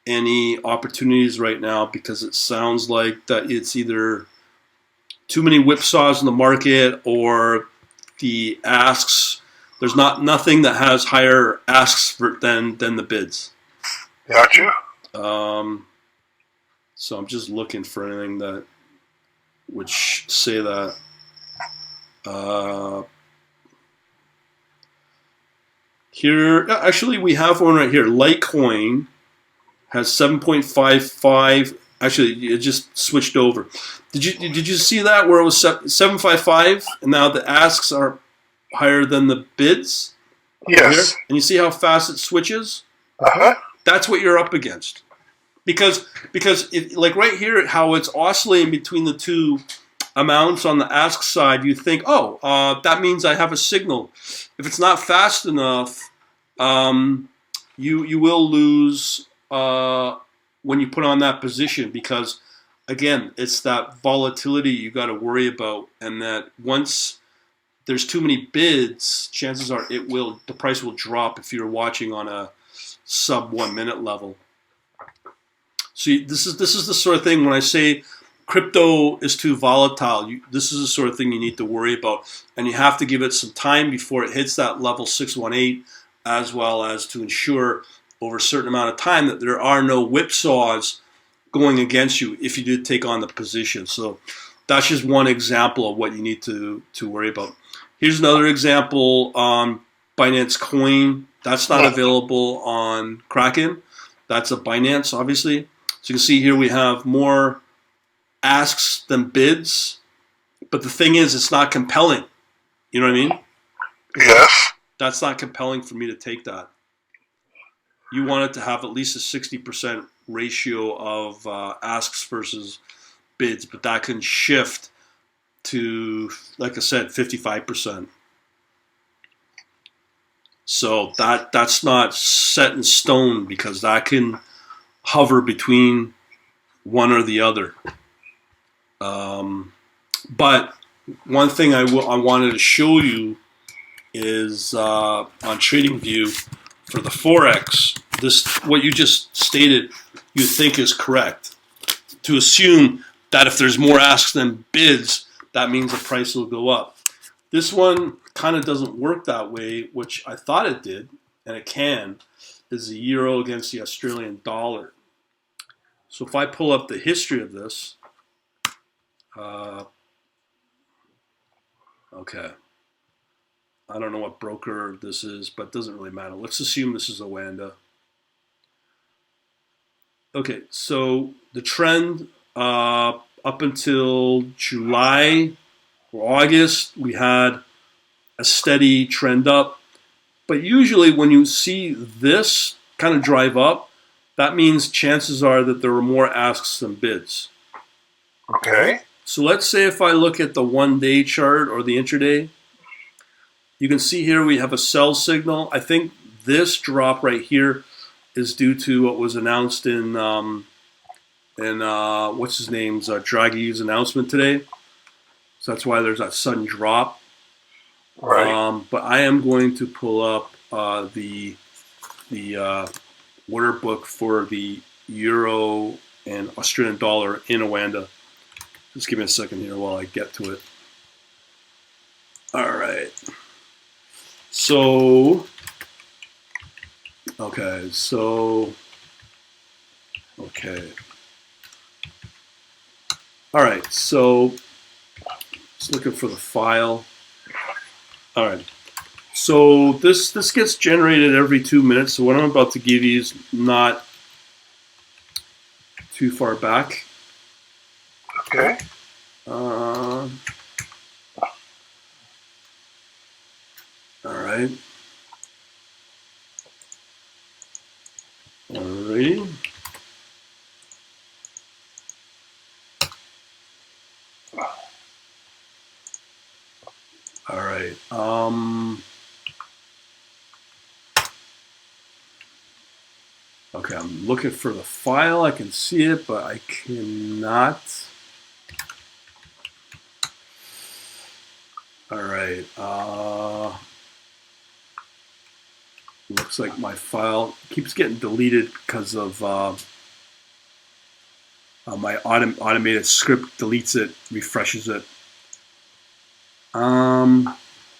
any opportunities right now because it sounds like that it's either too many whipsaws in the market or the asks. There's nothing that has higher asks than the bids. Gotcha. So I'm just looking for anything that would say that. Here, actually, we have one right here. Litecoin has 7.55. Actually, it just switched over. Did you see that where it was 755 and now the asks are higher than the bids? Yes. Here? And you see how fast it switches? Uh-huh. That's what you're up against. Because like right here, how it's oscillating between the two amounts on the ask side, you think, that means I have a signal. If it's not fast enough, you will lose when you put on that position, because again, it's that volatility you got to worry about, and that once there's too many bids, chances are the price will drop if you're watching on a sub 1 minute level. So this is the sort of thing when I say crypto is too volatile. This is the sort of thing you need to worry about, and you have to give it some time before it hits that level 618, as well as to ensure over a certain amount of time that there are no whipsaws going against you if you did take on the position. So that's just one example of what you need to worry about. Here's another example on Binance Coin. That's not available on Kraken. That's a Binance, obviously. So you can see here we have more asks than bids, but the thing is, it's not compelling. You know what I mean? Yes. That's not compelling for me to take that. You want it to have at least a 60% ratio of asks versus bids, but that can shift to, like I said, 55%. So that's not set in stone, because that can hover between one or the other. But one thing I wanted to show you is on TradingView for the forex. This, what you just stated, you think is correct. To assume that if there's more asks than bids, that means the price will go up. This one kind of doesn't work that way, which I thought it did, and it can, is the euro against the Australian dollar. So if I pull up the history of this, okay, I don't know what broker this is, but it doesn't really matter. Let's assume this is Oanda. Okay, so the trend up until July or August, we had a steady trend up. But usually when you see this kind of drive up, that means chances are that there were more asks than bids. Okay. So let's say if I look at the 1 day chart or the intraday, you can see here we have a sell signal. I think this drop right here is due to what was announced in what's his name's Draghi's announcement today. So that's why there's that sudden drop. Right. But I am going to pull up the order book for the euro and Australian dollar in Oanda. Just give me a second here while I get to it. All right. So, okay. All right. So, just looking for the file. All right. So this gets generated every 2 minutes. So what I'm about to give you is not too far back. Okay. All right. Alrighty. All right. Okay, I'm looking for the file. I can see it, but I cannot. All right. Looks like my file keeps getting deleted because of my automated script deletes it, refreshes it. Let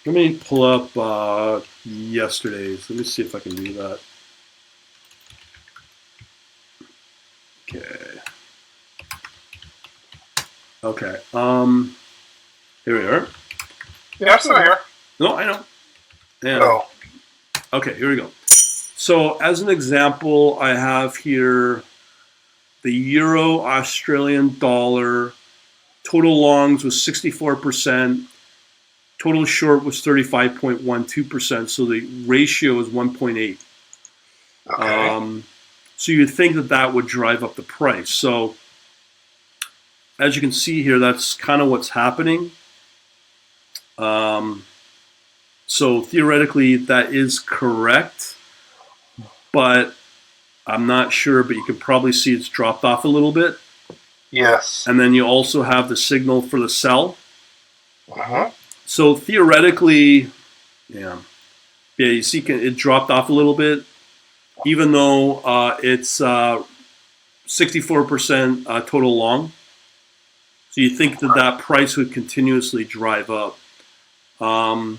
me pull up yesterday's. Let me see if I can do that. Okay. Okay. Here we are. Yeah, I'm still here. No, I know. And No. okay, here we go. So as an example, I have here the euro Australian dollar. Total longs was 64%. Total short was 35.12%. So the ratio is 1.8. Okay. So you'd think that that would drive up the price. So as you can see here, that's kind of what's happening. So theoretically, that is correct, but I'm not sure. But you can probably see it's dropped off a little bit. Yes. And then you also have the signal for the sell. Uh-huh. So theoretically, yeah, you see it dropped off a little bit, even though it's 64% total long. So you think that that price would continuously drive up. So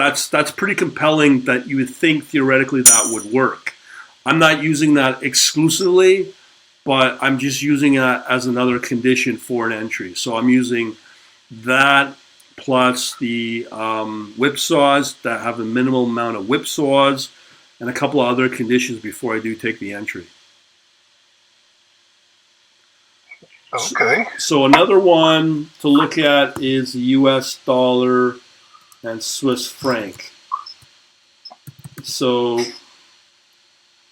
that's pretty compelling that you would think theoretically that would work. I'm not using that exclusively, but I'm just using it as another condition for an entry. So I'm using that plus the whipsaws that have a minimal amount of whipsaws and a couple of other conditions before I do take the entry. Okay. So another one to look at is the US dollar and Swiss franc. So let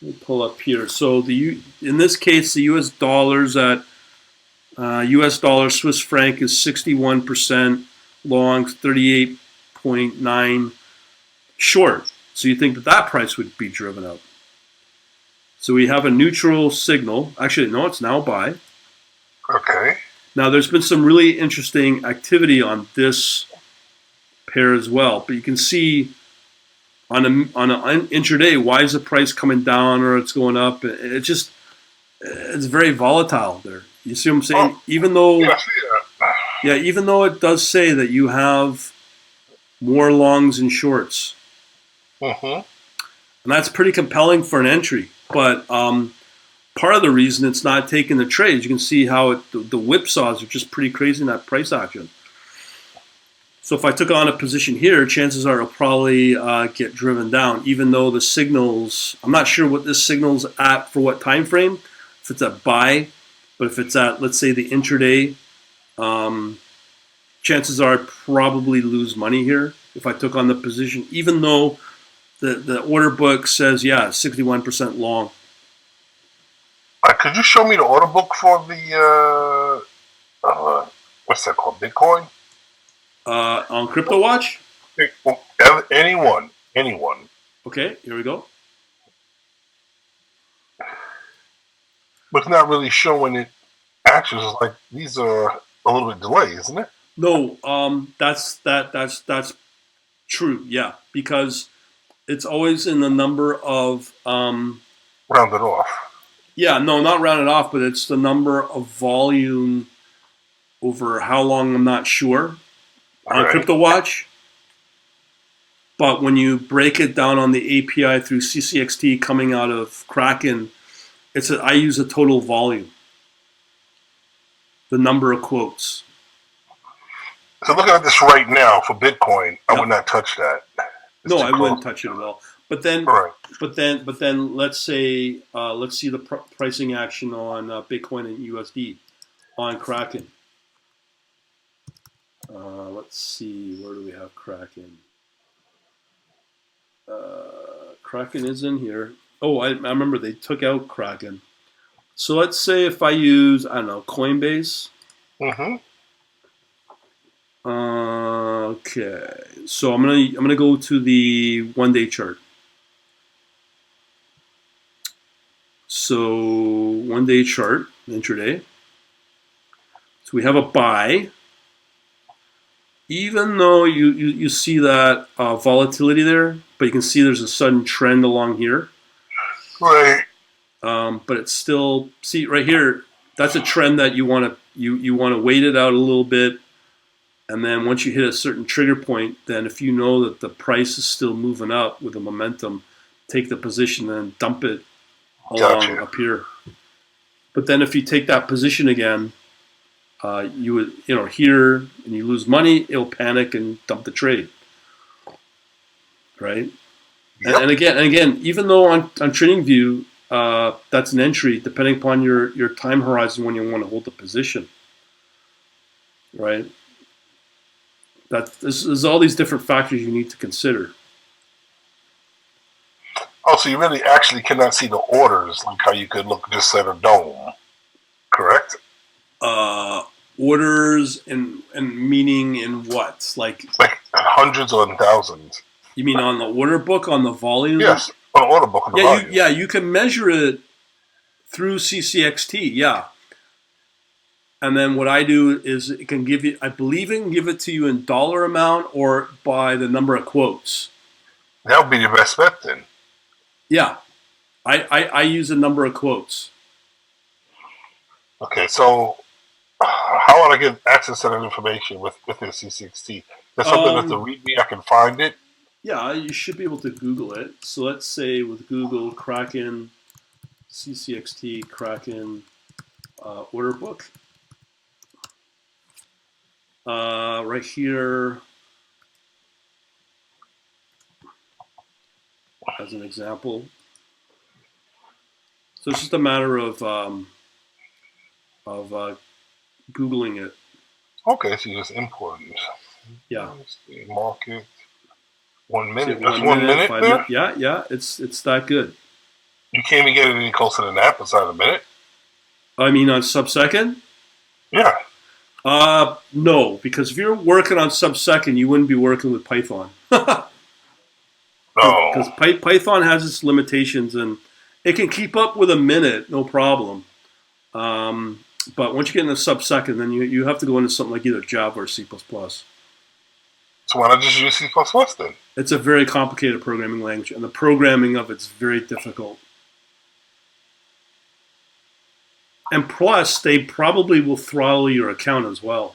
me pull up here. So in this case, the US dollars at US dollar Swiss franc is 61% long, 38.9 short. So you think that that price would be driven up. So we have a neutral signal. Actually, no, it's now buy. Okay. Now there's been some really interesting activity on this pair as well. But you can see on an intraday, why is the price coming down or it's going up? It's very volatile there. You see what I'm saying? Oh, even though, yeah, I see that. yeah, even though it does say that you have more longs and shorts, Mm-hmm. and that's pretty compelling for an entry. But part of the reason it's not taking the trades, you can see how the whipsaws are just pretty crazy in that price action. So if I took on a position here, chances are it'll probably get driven down, even though the signals, I'm not sure what this signal's at for what time frame, if it's at buy, but if it's at, let's say, the intraday, chances are I'd probably lose money here if I took on the position, even though the order book says, yeah, 61% long. Could you show me the order book for the what's that called? Bitcoin? On Crypto Watch, Anyone. okay, here we go. But it's not really showing it actions. It's like these are a little bit delayed, isn't it? No, that's true, yeah, because it's always in the number of Rounded off. yeah, no, not rounded off, but it's the number of volume over how long, I'm not sure, on Right. Crypto Watch. But when you break it down on the API through CCXT coming out of Kraken, I use a total volume, the number of quotes. So looking at this right now for Bitcoin, I Yep. would not touch that. It's No, too I close. wouldn't touch it at all. But then, Right. but then, let's say, let's see the pricing action on Bitcoin and USD on Kraken. Let's see, where do we have Kraken? Kraken is in here. Oh, I remember they took out Kraken. So let's say if I use, I don't know, Coinbase. Mm-hmm. Okay, so I'm gonna go to the 1 day chart. So 1 day chart, intraday. So we have a buy. Even though you see that volatility there, but you can see there's a sudden trend along here. Right. But it's still, see right here, that's a trend that you want to wait it out a little bit, and then once you hit a certain trigger point, then if you know that the price is still moving up with the momentum, take the position and dump it along Gotcha. up here. But then if you take that position again, you would, here, and you lose money, it'll panic and dump the trade, right? Yep. And again, even though on TradingView, that's an entry, depending upon your time horizon when you want to hold the position, right? There's all these different factors you need to consider. Oh, so you really actually cannot see the orders like how you could look just at a dome, correct? Orders and meaning in what? Like hundreds or thousands. You mean on the order book, on the volume? Yes, on the order book, on the volume. You can measure it through CCXT, yeah. And then what I do is it can give you, I believe it can give it to you in dollar amount or by the number of quotes. That would be your best bet then. Yeah. I use a number of quotes. Okay, so how would I get access to that information with your CCXT? There's something that's a README, I can find it? Yeah, you should be able to Google it. So let's say with Google, Kraken, CCXT, Kraken, order book. Right here, as an example. So it's just a matter of Googling it. Okay, so you just import it. Yeah. Market. 1 minute. So That's 1 minute there? Minutes. Yeah. It's that good. You can't even get it any closer than that inside a minute? I mean on sub-second? Yeah. No, because if you're working on sub-second, you wouldn't be working with Python. No. Because Python has its limitations, and it can keep up with a minute, no problem. But once you get into sub-second, then you have to go into something like either Java or C++. So why not just use C++ then? It's a very complicated programming language, and the programming of it's very difficult. And plus, they probably will throttle your account as well.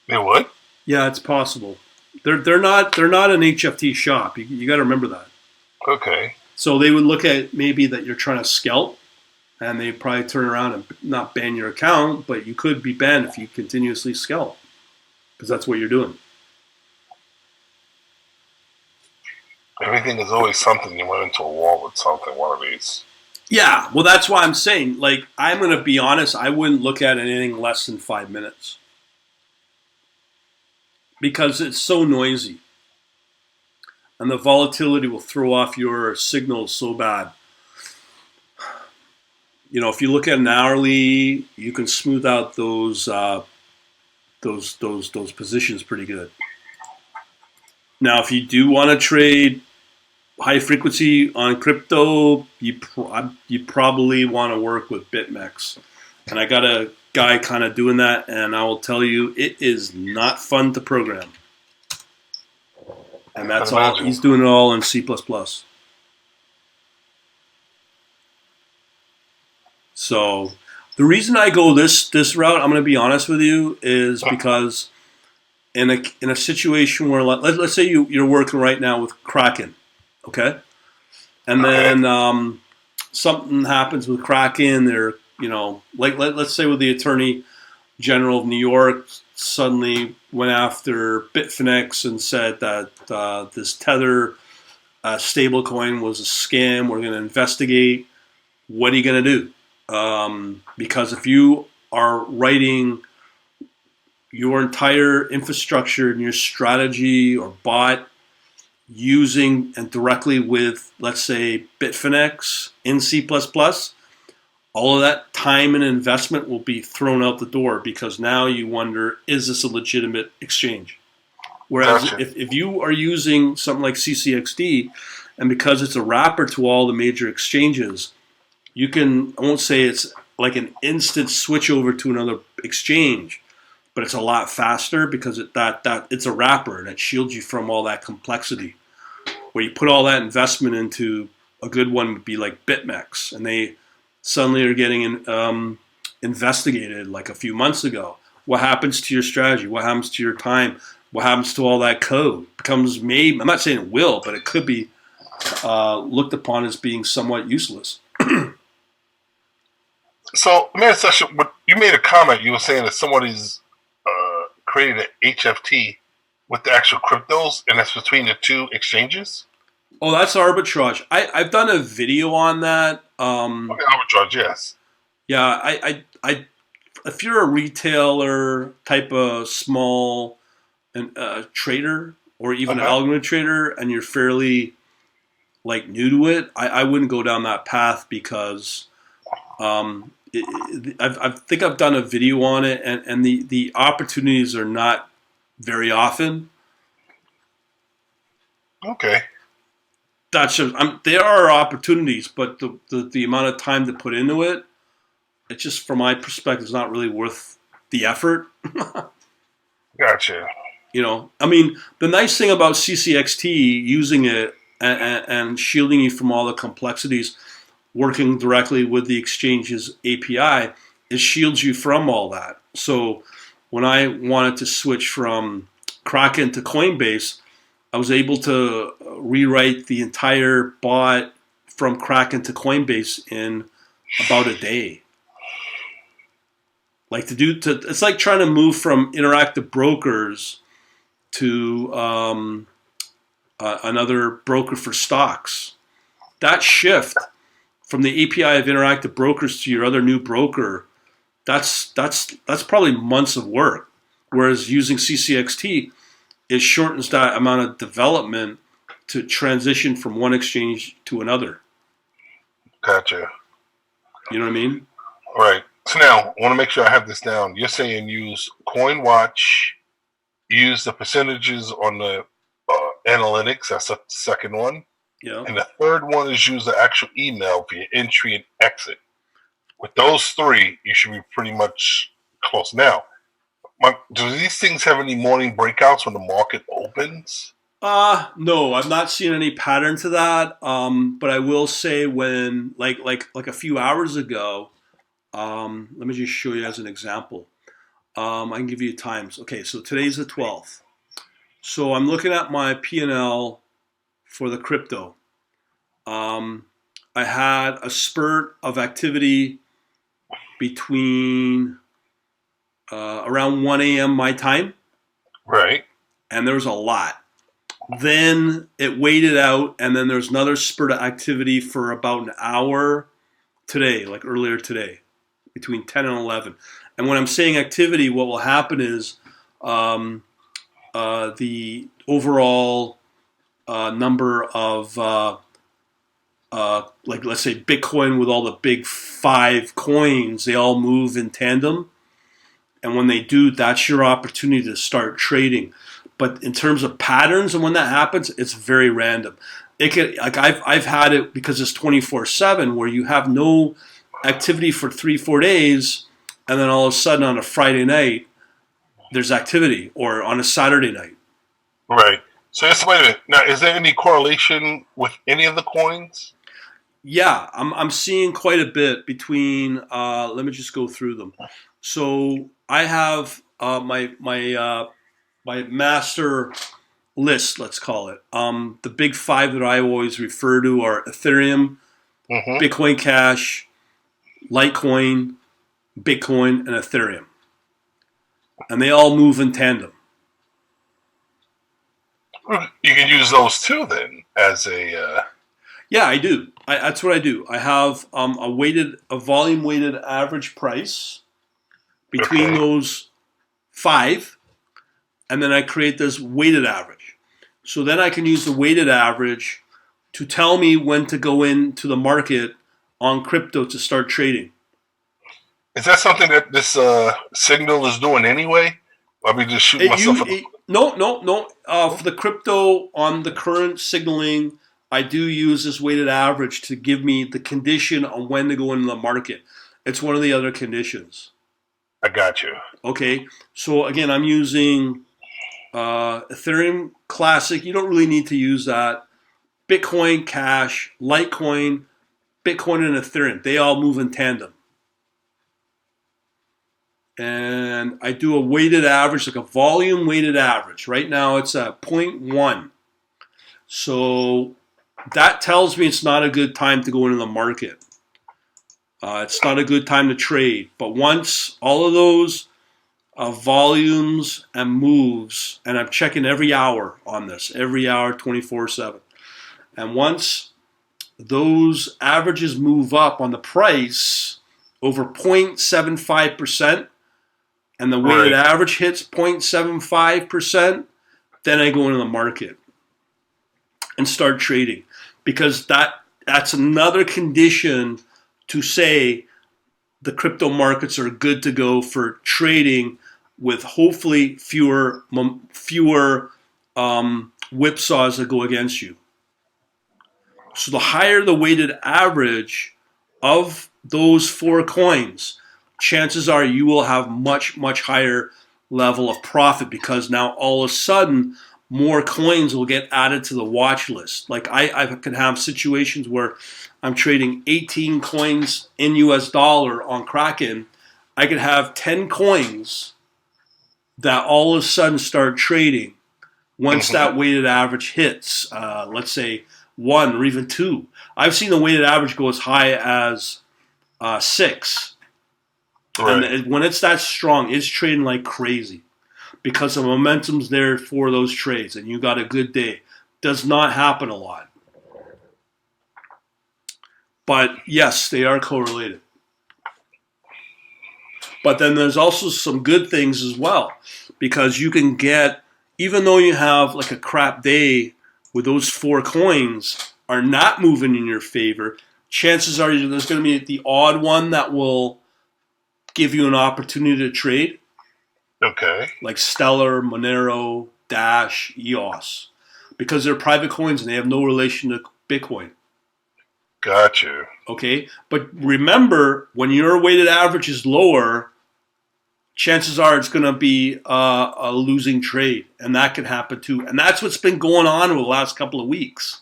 They would? Yeah, it's possible. They're not an HFT shop. You got to remember that. Okay. So they would look at maybe that you're trying to scalp, and they probably turn around and not ban your account, but you could be banned if you continuously scalp, because that's what you're doing. Everything is always something. You went into a war with something, one of these. Yeah, well, that's why I'm saying, like, I'm going to be honest, I wouldn't look at anything less than 5 minutes. Because it's so noisy. And the volatility will throw off your signals so bad. If you look at an hourly, you can smooth out those positions pretty good. Now, if you do want to trade high frequency on crypto, you probably want to work with BitMEX. And I got a guy kind of doing that, and I will tell you, it is not fun to program. And that's all. He's doing it all in C++. So the reason I go this route, I'm going to be honest with you, is because in a situation where let's say you're working right now with Kraken, okay, and then something happens with Kraken. They're let's say with the Attorney General of New York suddenly went after Bitfinex and said that this Tether stablecoin was a scam. We're going to investigate. What are you going to do? Because if you are writing your entire infrastructure and your strategy or bot using and directly with, let's say, Bitfinex in C++, all of that time and investment will be thrown out the door because now you wonder, is this a legitimate exchange? Whereas if you are using something like CCXD, and because it's a wrapper to all the major exchanges, you can, I won't say it's like an instant switch over to another exchange, but it's a lot faster because it's a wrapper and it shields you from all that complexity. Where you put all that investment into, a good one would be like BitMEX, and they suddenly are getting investigated like a few months ago. What happens to your strategy? What happens to your time? What happens to all that code? Becomes maybe, I'm not saying it will, but it could be looked upon as being somewhat useless. So, man, Sasha, you made a comment. You were saying that somebody's created an HFT with the actual cryptos, and that's between the two exchanges. Oh, that's arbitrage. I've done a video on that. Okay, arbitrage, yes. Yeah, if you're a retailer type of small trader or even an Uh-huh. algorithm trader, and you're fairly like new to it, I wouldn't go down that path because I think I've done a video on it, and the opportunities are not very often. Okay, That's just, there are opportunities, but the amount of time to put into it, it's just from my perspective, is not really worth the effort. gotcha. I mean, the nice thing about CCXT using it and shielding you from all the complexities, working directly with the exchange's API, it shields you from all that. So when I wanted to switch from Kraken to Coinbase, I was able to rewrite the entire bot from Kraken to Coinbase in about a day. It's like trying to move from interactive brokers to another broker for stocks. That shift from the API of interactive brokers to your other new broker, that's probably months of work. Whereas using CCXT, it shortens that amount of development to transition from one exchange to another. Gotcha. You know what I mean? All right. So now, I want to make sure I have this down. You're saying use CoinWatch, use the percentages on the analytics. That's the second one. Yeah. And the third one is use the actual email for your entry and exit. With those three, you should be pretty much close. Now, do these things have any morning breakouts when the market opens? No, I've not seen any pattern to that. But I will say when like a few hours ago, let me just show you as an example. I can give you times. Okay, so today's the 12th. So I'm looking at my P&L for the crypto. I had a spurt of activity between around 1 a.m. my time, Right. and there was a lot. Then it waited out, and then there's another spurt of activity for about an hour today, like earlier today, between 10 and 11. And when I'm saying activity, what will happen is the overall number of, like let's say Bitcoin with all the big 5 coins, they all move in tandem. And when they do, that's your opportunity to start trading. But in terms of patterns and when that happens, it's very random. It can, like I've had it because it's 24/7 where you have no activity for 3-4 days, and then all of a sudden on a Friday night there's activity, or on a Saturday night. Right. So just wait a minute. Now, is there any correlation with any of the coins? Yeah, I'm seeing quite a bit between. Let me just go through them. So I have my master list, let's call it. The big five that I always refer to are Ethereum, Mm-hmm. Bitcoin Cash, Litecoin, Bitcoin, and Ethereum. And they all move in tandem. You can use those too then as a. Yeah, I do. That's what I do. I have a volume weighted average price between Okay. those five, and then I create this weighted average. So then I can use the weighted average to tell me when to go into the market on crypto to start trading. Is that something that this signal is doing anyway? I mean, just shooting It, myself you, in the. it, no, no, no. For the crypto on the current signaling, I do use this weighted average to give me the condition on when to go into the market. It's one of the other conditions. I got you. Okay, so again, I'm using Ethereum Classic. You don't really need to use that. Bitcoin Cash, Litecoin, Bitcoin, and Ethereum. They all move in tandem. And I do a weighted average, like a volume weighted average. Right now it's at zero point 0.1. So that tells me it's not a good time to go into the market. It's not a good time to trade. But once all of those volumes and moves, and I'm checking every hour on this, every hour, 24/7. And once those averages move up on the price over 0.75%, and the weighted average hits 0.75%, then I go into the market and start trading, because that's another condition to say the crypto markets are good to go for trading, with hopefully fewer whipsaws that go against you. So the higher the weighted average of those four coins, chances are you will have much, much higher level of profit, because now all of a sudden more coins will get added to the watch list. Like I can have situations where I'm trading 18 coins in US dollar on Kraken. I could have 10 coins that all of a sudden start trading once that weighted average hits, let's say 1 or even 2. I've seen the weighted average go as high as 6. Right. And when it's that strong, it's trading like crazy, because the momentum's there for those trades, and you got a good day. Does not happen a lot. But yes, they are correlated. But then there's also some good things as well, because you can get, even though you have like a crap day with those four coins are not moving in your favor, chances are there's going to be the odd one that will give you an opportunity to trade. Okay. Like Stellar, Monero, Dash, EOS. Because they're private coins and they have no relation to Bitcoin. Gotcha. Okay? But remember, when your weighted average is lower, chances are it's going to be a losing trade. And that can happen too. And that's what's been going on over the last couple of weeks.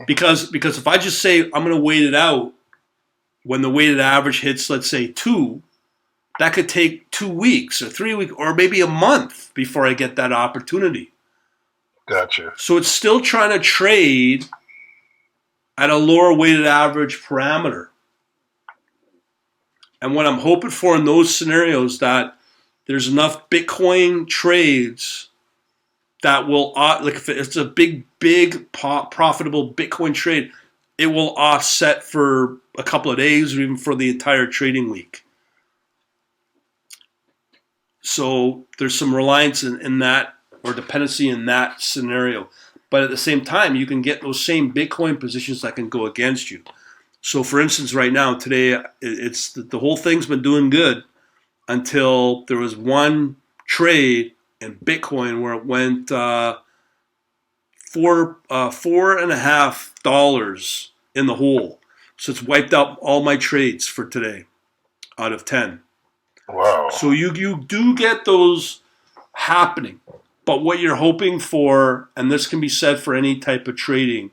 Because if I just say I'm going to wait it out, when the weighted average hits, let's say 2, that could take 2 weeks or 3 weeks or maybe a month before I get that opportunity. Gotcha. So it's still trying to trade at a lower weighted average parameter. And what I'm hoping for in those scenarios, that there's enough Bitcoin trades that will, like if it's a big profitable Bitcoin trade, it will offset for a couple of days or even for the entire trading week. So there's some reliance in that, or dependency in that scenario. But at the same time, you can get those same Bitcoin positions that can go against you. So for instance, right now, today, it's the whole thing's been doing good until there was one trade in Bitcoin where it went $4.50 in the hole. So it's wiped out all my trades for today out of 10. Wow. So you do get those happening. But what you're hoping for, and this can be said for any type of trading,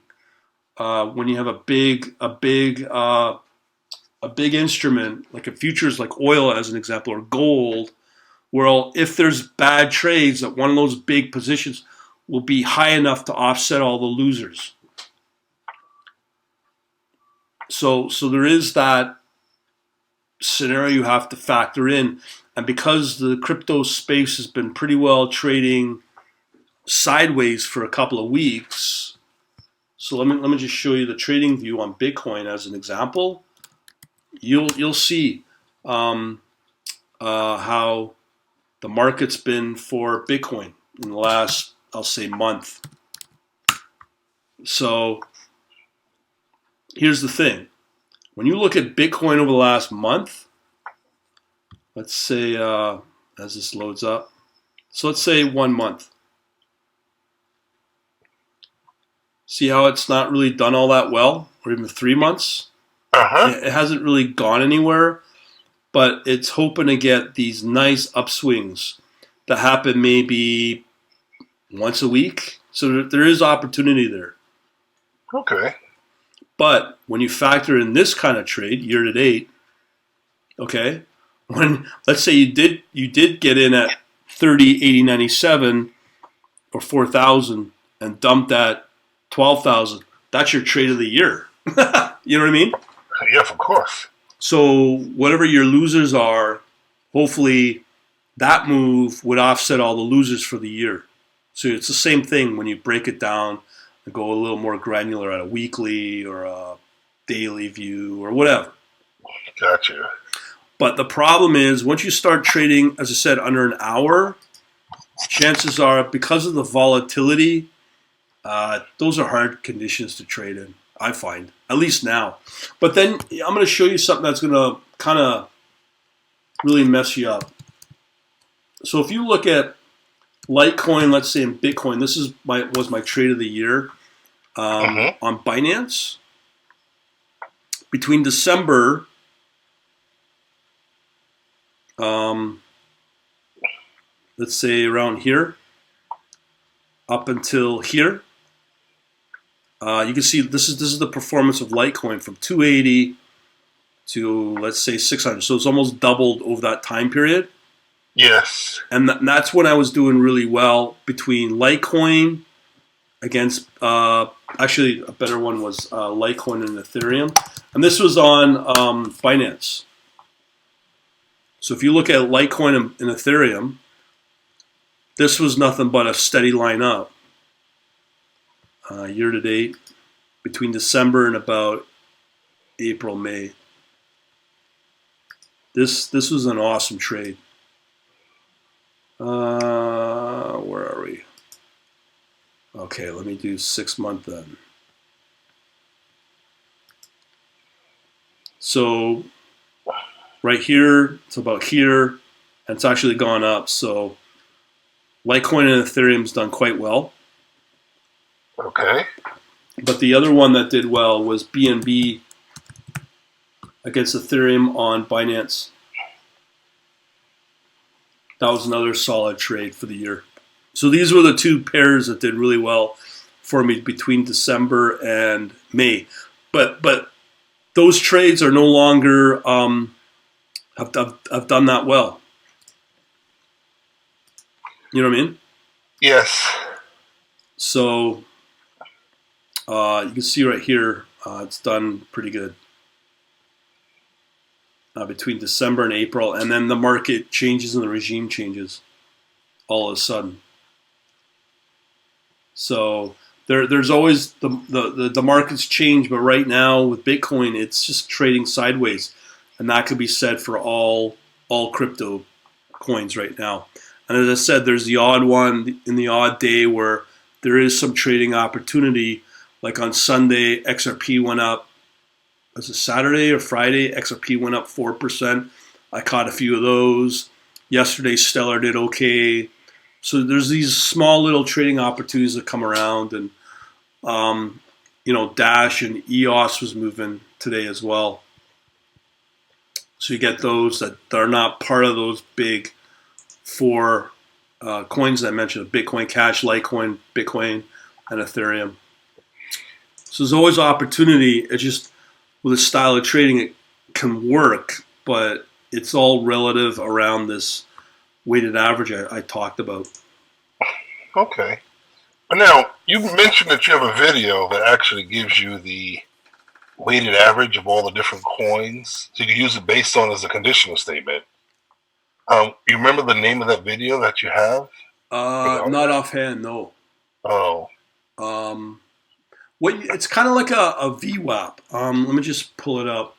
when you have a big instrument, like a futures, like oil as an example, or gold, where if there's bad trades, that one of those big positions will be high enough to offset all the losers. So there is that scenario you have to factor in. And because the crypto space has been pretty well trading sideways for a couple of weeks, so let me just show you the trading view on Bitcoin as an example. You'll see how the market's been for Bitcoin in the last, I'll say, month. So here's the thing. When you look at Bitcoin over the last month, let's say, as this loads up, so let's say 1 month. See how it's not really done all that well, or even 3 months? It hasn't really gone anywhere, but it's hoping to get these nice upswings that happen maybe once a week. So there is opportunity there. Okay. But when you factor in this kind of trade year to date, okay, when let's say you did get in at 30, 80, 97 or 4,000 and dumped at 12,000, that's your trade of the year. You know what I mean? Yes, of course. So whatever your losers are, hopefully that move would offset all the losers for the year. So it's the same thing when you break it down and go a little more granular at a weekly or a daily view or whatever. Gotcha. But the problem is once you start trading, as I said, under an hour, chances are because of the volatility, those are hard conditions to trade in, I find, at least now. But then I'm going to show you something that's going to kind of really mess you up. So if you look at Litecoin, let's say in Bitcoin, this is was my trade of the year on Binance. Between December, let's say around here, up until here, you can see this is the performance of Litecoin from 280 to, let's say, 600. So it's almost doubled over that time period. Yes. And that's when I was doing really well between Litecoin against, actually a better one was Litecoin and Ethereum. And this was on Binance. So if you look at Litecoin and Ethereum, this was nothing but a steady line up. Year to date, between December and about April, May. This was an awesome trade. Where are we? Okay, let me do 6 month then. So right here, it's about here, and it's actually gone up. So Litecoin and Ethereum's done quite well. Okay. But the other one that did well was BNB against Ethereum on Binance. That was another solid trade for the year. So these were the two pairs that did really well for me between December and May. But those trades are no longer have done that well. You know what I mean? Yes. So you can see right here, it's done pretty good between December and April, and then the market changes and the regime changes all of a sudden. So there's always the markets change, but right now with Bitcoin, it's just trading sideways, and that could be said for all crypto coins right now. And as I said, there's the odd one in the odd day where there is some trading opportunity. Like on Sunday, XRP went up. Was it Saturday or Friday? XRP went up 4%. I caught a few of those. Yesterday, Stellar did okay. So there's these small little trading opportunities that come around, and Dash and EOS was moving today as well. So you get those that are not part of those big four coins that I mentioned: Bitcoin Cash, Litecoin, Bitcoin, and Ethereum. So there's always opportunity. It's just with a style of trading, it can work, but it's all relative around this weighted average I talked about. Okay. But now, you mentioned that you have a video that actually gives you the weighted average of all the different coins. So you can use it based on as a conditional statement. You remember the name of that video that you have? Not offhand, no. Oh. It's kind of like a VWAP. Let me just pull it up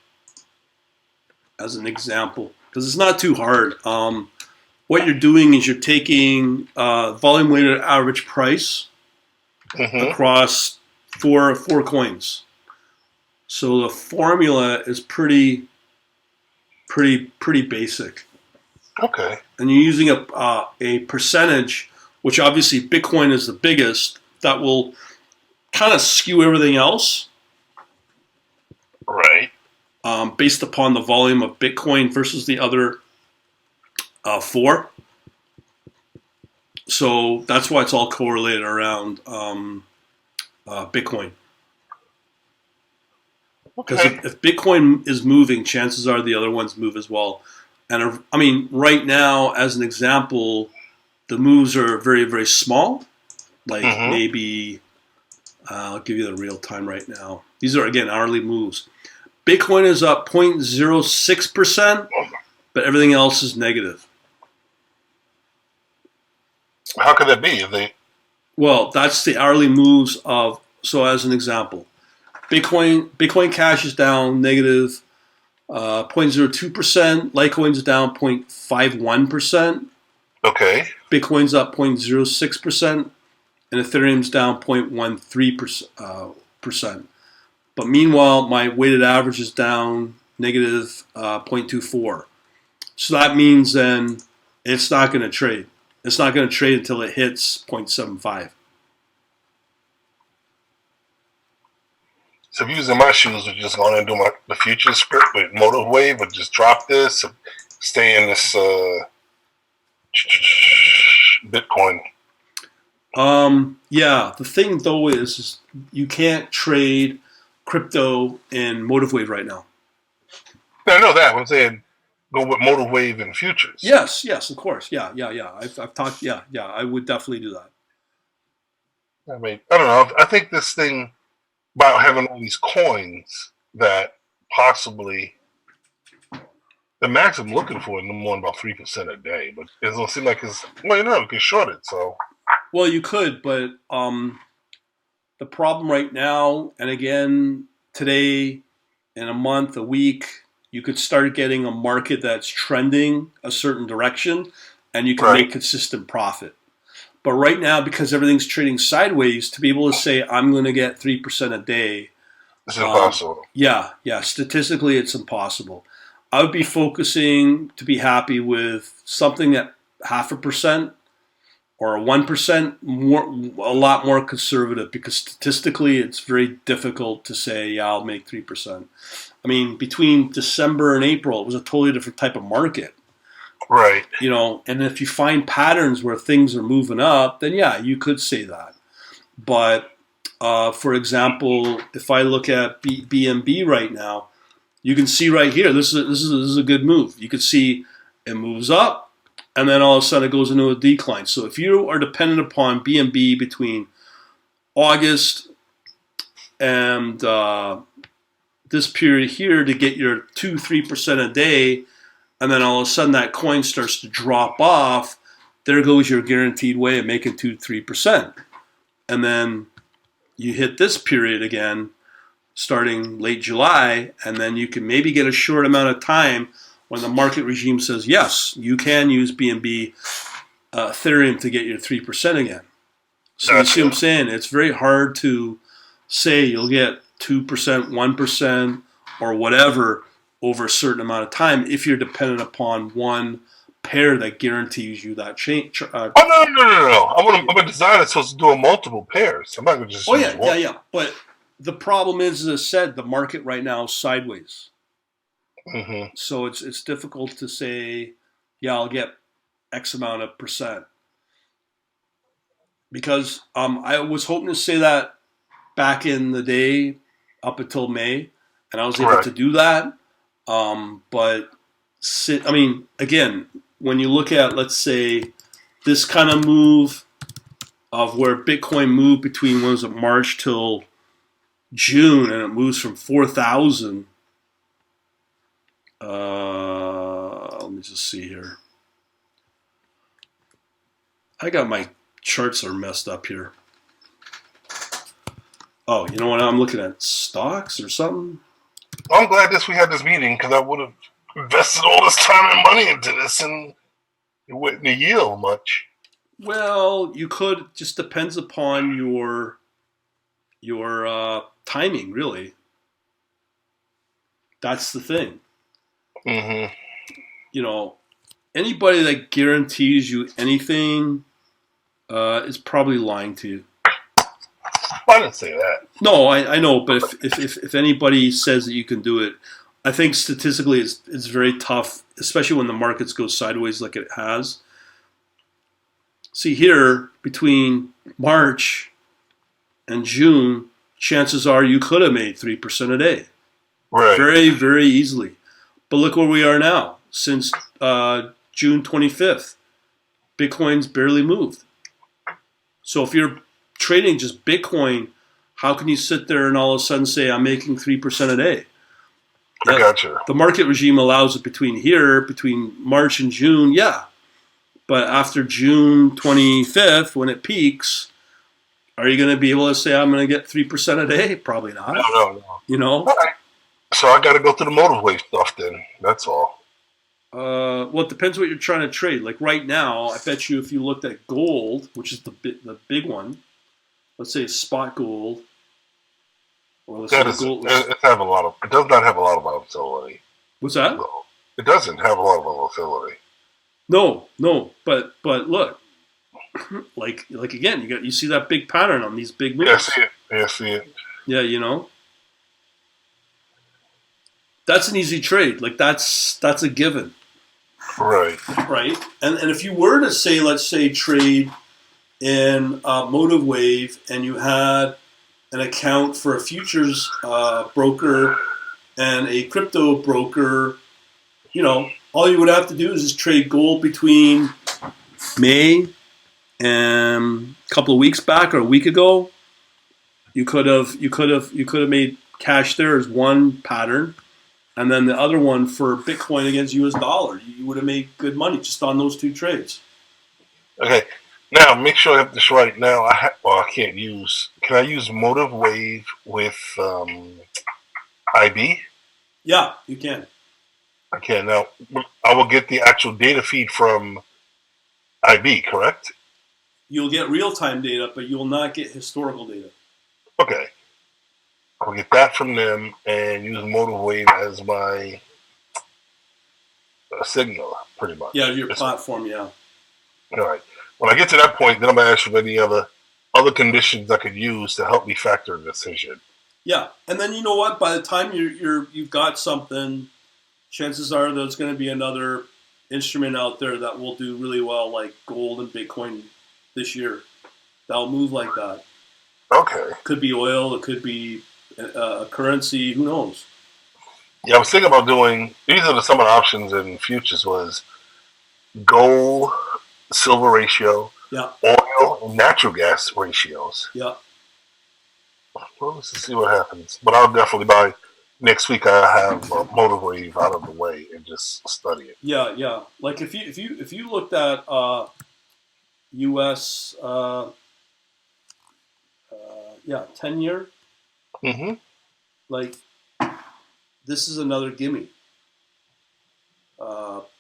as an example because it's not too hard. What you're doing is you're taking volume weighted average price across four coins. So the formula is pretty basic. Okay. And you're using a percentage, which obviously Bitcoin is the biggest. That will kind of skew everything else. Right. Based upon the volume of Bitcoin versus the other four. So that's why it's all correlated around Bitcoin. Because if Bitcoin is moving, chances are the other ones move as well. And I mean, right now, as an example, the moves are very, very small. Like maybe, I'll give you the real time right now. These are, again, hourly moves. Bitcoin is up 0.06%, but everything else is negative. How could that be? If they Well, that's the hourly moves of. So, as an example, Bitcoin Cash is down negative 0.02%. Litecoin's down 0.51%. okay, Bitcoin's up 0.06%, and Ethereum's down 0.13%. But meanwhile, my weighted average is down negative 0.24. So that means then it's not going to trade. It's not going to trade until it hits 0.75. so if using my shoes, we're just going to do the future script with motive wave, or just drop this and stay in this Bitcoin. Yeah, the thing though is you can't trade crypto in motive wave right now. I know that. I'm saying go with motive wave and futures. Yes, of course. Yeah. I've talked. Yeah. I would definitely do that. I mean, I don't know. I think this thing about having all these coins that possibly the max I'm looking for is no more than about 3% a day, but it doesn't seem like it's you can short it. So Well, you could, but the problem right now, and again today, in a month, a week, you could start getting a market that's trending a certain direction, and you can make consistent profit. But right now, because everything's trading sideways, to be able to say I'm going to get 3% a day, it's impossible. Yeah, statistically, it's impossible. I would be focusing to be happy with something at 0.5% or 1%, a lot more conservative, because statistically, it's very difficult to say, yeah, I'll make 3%. I mean, between December and April, it was a totally different type of market. Right. And if you find patterns where things are moving up, then yeah, you could say that. But for example, if I look at BNB right now, you can see right here, this is a good move. You can see it moves up, and then all of a sudden it goes into a decline. So if you are dependent upon BNB between August and this period here to get your 2-3% a day, and then all of a sudden that coin starts to drop off, there goes your guaranteed way of making 2-3%. And then you hit this period again, starting late July, and then you can maybe get a short amount of time when the market regime says, yes, you can use BNB Ethereum to get your 3% again. So you see what I'm saying? It's very hard to say you'll get 2%, 1%, or whatever over a certain amount of time if you're dependent upon one pair that guarantees you that change. No. I'm a designer supposed to do multiple pairs. I'm not going to just use one. Yeah. But the problem is, as I said, the market right now is sideways. Mm-hmm. So it's difficult to say, yeah, I'll get X amount of percent. Because I was hoping to say that back in the day up until May, and I was able to do that. But again, when you look at, let's say, this kind of move of where Bitcoin moved between, what was it, March till June, and it moves from 4,000. Let me just see here. I got my charts are messed up here. Oh, you know what? I'm looking at stocks or something. I'm glad we had this meeting, because I would have invested all this time and money into this, and it wouldn't yield much. Well, you could. Just depends upon your timing, really. That's the thing. Mm-hmm. Anybody that guarantees you anything is probably lying to you. I didn't say that. No, I know, but if anybody says that you can do it, I think statistically it's very tough, especially when the markets go sideways like it has. See here, between March and June, chances are you could have made 3% a day. Right. Very, very easily. But look where we are now. Since June 25th, Bitcoin's barely moved. So if you're trading just Bitcoin, how can you sit there and all of a sudden say, I'm making 3% a day? I Yeah, got you. the market regime allows it between March and June. Yeah, but after June 25th, when it peaks, are you going to be able to say I'm going to get 3% a day? Probably No, not. no, no. You know. All right. So I got to go through the motive wave stuff then. That's all. Well, it depends what you're trying to trade. Like right now, I bet you if you looked at gold, which is the big one, let's say spot gold, or let's say That the is it. gold was It have a lot of. It does not have a lot of volatility. what's that? No, it doesn't have a lot of volatility. No, but look, like again, you see that big pattern on these big Yeah, I moves. see it. Yeah, I see it. Yeah, that's an easy trade. Like that's a given, Right. right? And if you were to say, let's say, trade in Motive Wave, and you had an account for a futures broker and a crypto broker, all you would have to do is just trade gold between May and a couple of weeks back or a week ago. You could have made cash there as one pattern, and then the other one for Bitcoin against US dollar. You would have made good money just on those two trades. Okay. Now make sure I have this right. Now I can't use. Can I use motive wave with IB? Yeah, you can. I can. Now I will get the actual data feed from IB. Correct. You'll get real time data, but you'll not get historical data. Okay. I'll get that from them and use motive wave as my signal, pretty much. Yeah, your platform. Yeah. All right. When I get to that point, then I'm gonna ask you any other conditions I could use to help me factor a decision. Yeah, and then you know what? By the time you've got something, chances are there's going to be another instrument out there that will do really well, like gold and Bitcoin this year. That'll move like that. Okay. Could be oil. It could be a currency. Who knows? Yeah, I was thinking about doing. These are some of the options in futures was gold, silver ratio, Yeah, oil, and natural gas ratios. yeah, Well, let's see what happens. But I'll definitely by next week. I have motive wave out of the way and just study it. yeah. Like if you looked at U.S. Yeah, 10 year, Mm-hmm. like this is another gimme.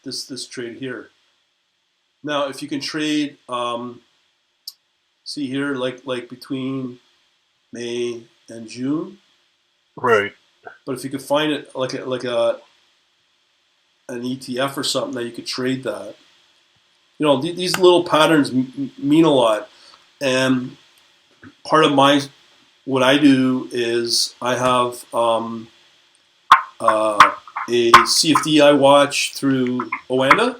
This trade here. Now, if you can trade, see here, like between May and June, Right. but if you could find it like an ETF or something that you could trade that, these little patterns mean a lot. And part of what I do is I have a CFD I watch through Oanda.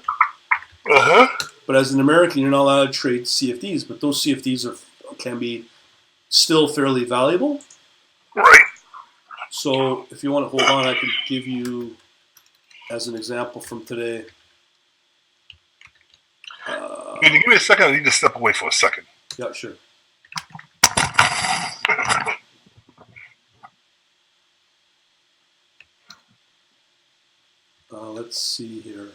Uh huh. But as an American, you're not allowed to trade CFDs. But those CFDs can be still fairly valuable. Right. So if you want to hold on, I can give you as an example from today. Can you give me a second? I need to step away for a second. Yeah, sure. Let's see here.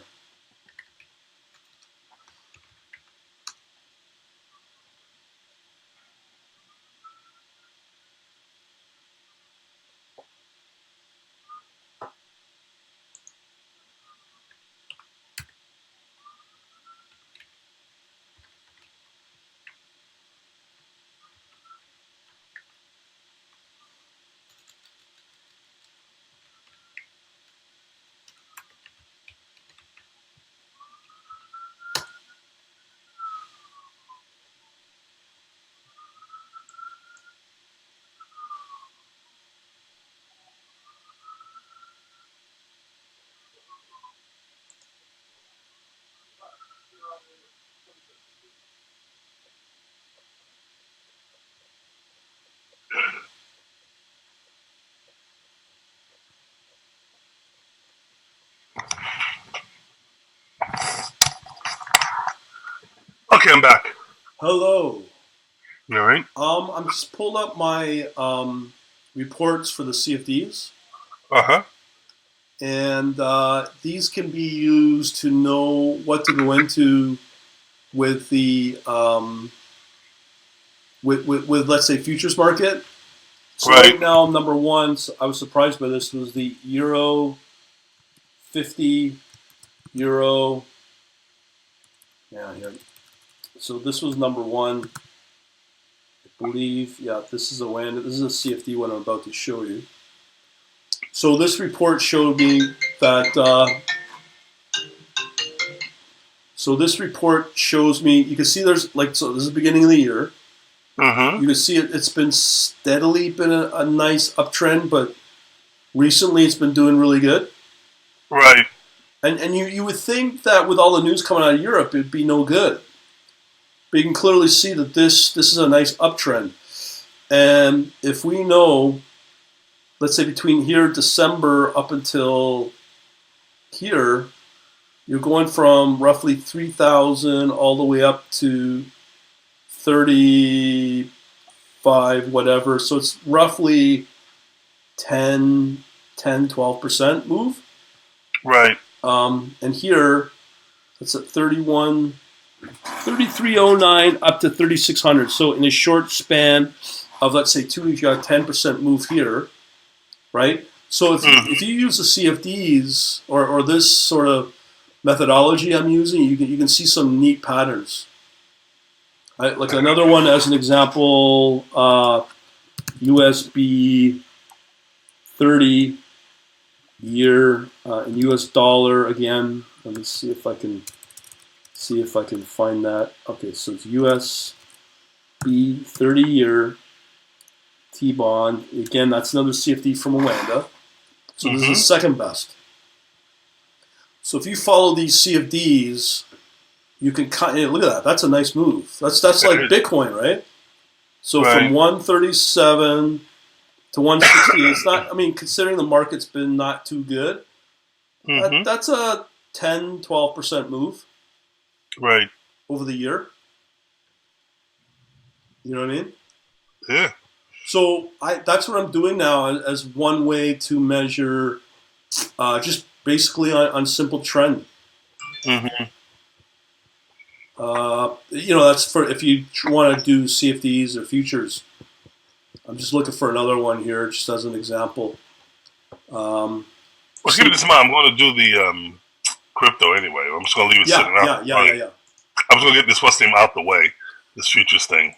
Okay, I'm back. Hello. You all right? I'm just pulled up my reports for the CFDs. Uh huh. and these can be used to know what to go into with the with let's say futures market. So right Right. now, number one, I was surprised by this, was the Euro 50 Euro. Yeah, here. So this was number one, I believe. Yeah, this is a WAND. This is a CFD one I'm about to show you. So this report showed me that. So this report shows me. You can see there's like, so this is the beginning of the year. Mm-hmm. You can see it's been steadily been a nice uptrend, but recently it's been doing really good. Right. And you would think that with all the news coming out of Europe, it'd be no good. But you can clearly see that this is a nice uptrend. And if we know, let's say between here, December, up until here, you're going from roughly 3,000 all the way up to 35, whatever. So it's roughly 12% move. Right. And here, it's at 3309 up to 3600. So in a short span of, let's say, 2 weeks, you got a 10% move here, right? So if you use the CFDs or this sort of methodology I'm using, you can see some neat patterns. Right? Like another one as an example, USB 30 year in US dollar again. Let me see if I can find that. Okay, so it's USB 30 year T-bond. Again, that's another CFD from Awanda. So this is the second best. So if you follow these CFDs, you can look at that. That's a nice move. That's like Bitcoin, right? So from 137 to 160, it's not. I mean, considering the market's been not too good, that's a 10-12% move. Right. Over the year. You know what I mean? Yeah. So that's what I'm doing now as one way to measure, just basically on simple trend. That's for if you want to do CFDs or futures. I'm just looking for another one here, just as an example. Well, give me this mind. I'm going to do the crypto anyway. I'm just going to leave it sitting out. Yeah. I'm just going to get this what's name out the way. This futures thing.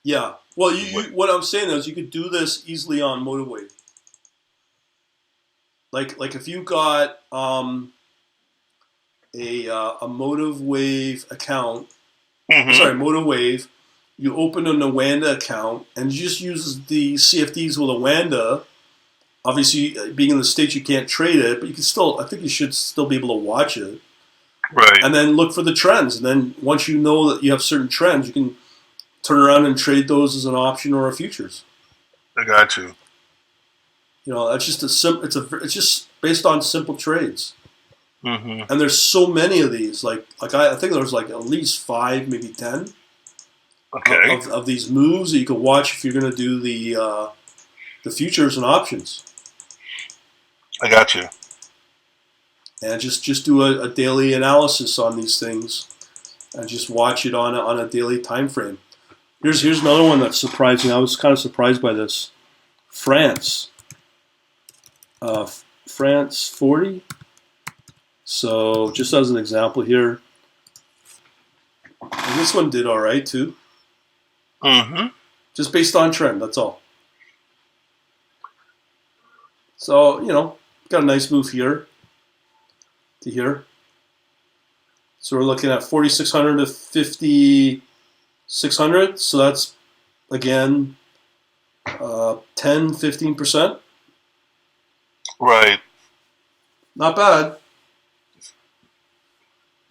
Yeah. Well, what I'm saying is you could do this easily on MotiveWave. Like if you got a MotiveWave account, sorry, MotiveWave, you open an Awanda account and you just use the CFDs with Awanda. Obviously, being in the States, you can't trade it, but you can still. I think you should still be able to watch it. Right. And then look for the trends. And then once you know that you have certain trends, you can turn around and trade those as an option or a futures. I got you. That's just it's just based on simple trades. And there's so many of these. Like I think there's like at least 5, maybe 10. Okay. Of these moves that you can watch if you're going to do the futures and options. I got you. And just do a daily analysis on these things, and just watch it on a daily time frame. Here's another one that's surprising. I was kind of surprised by this. France 40. So just as an example here, and this one did all right too. Just based on trend, that's all. So got a nice move here to here. So we're looking at 4,600 to 5,600. So that's, again, 10-15%. Right. Not bad.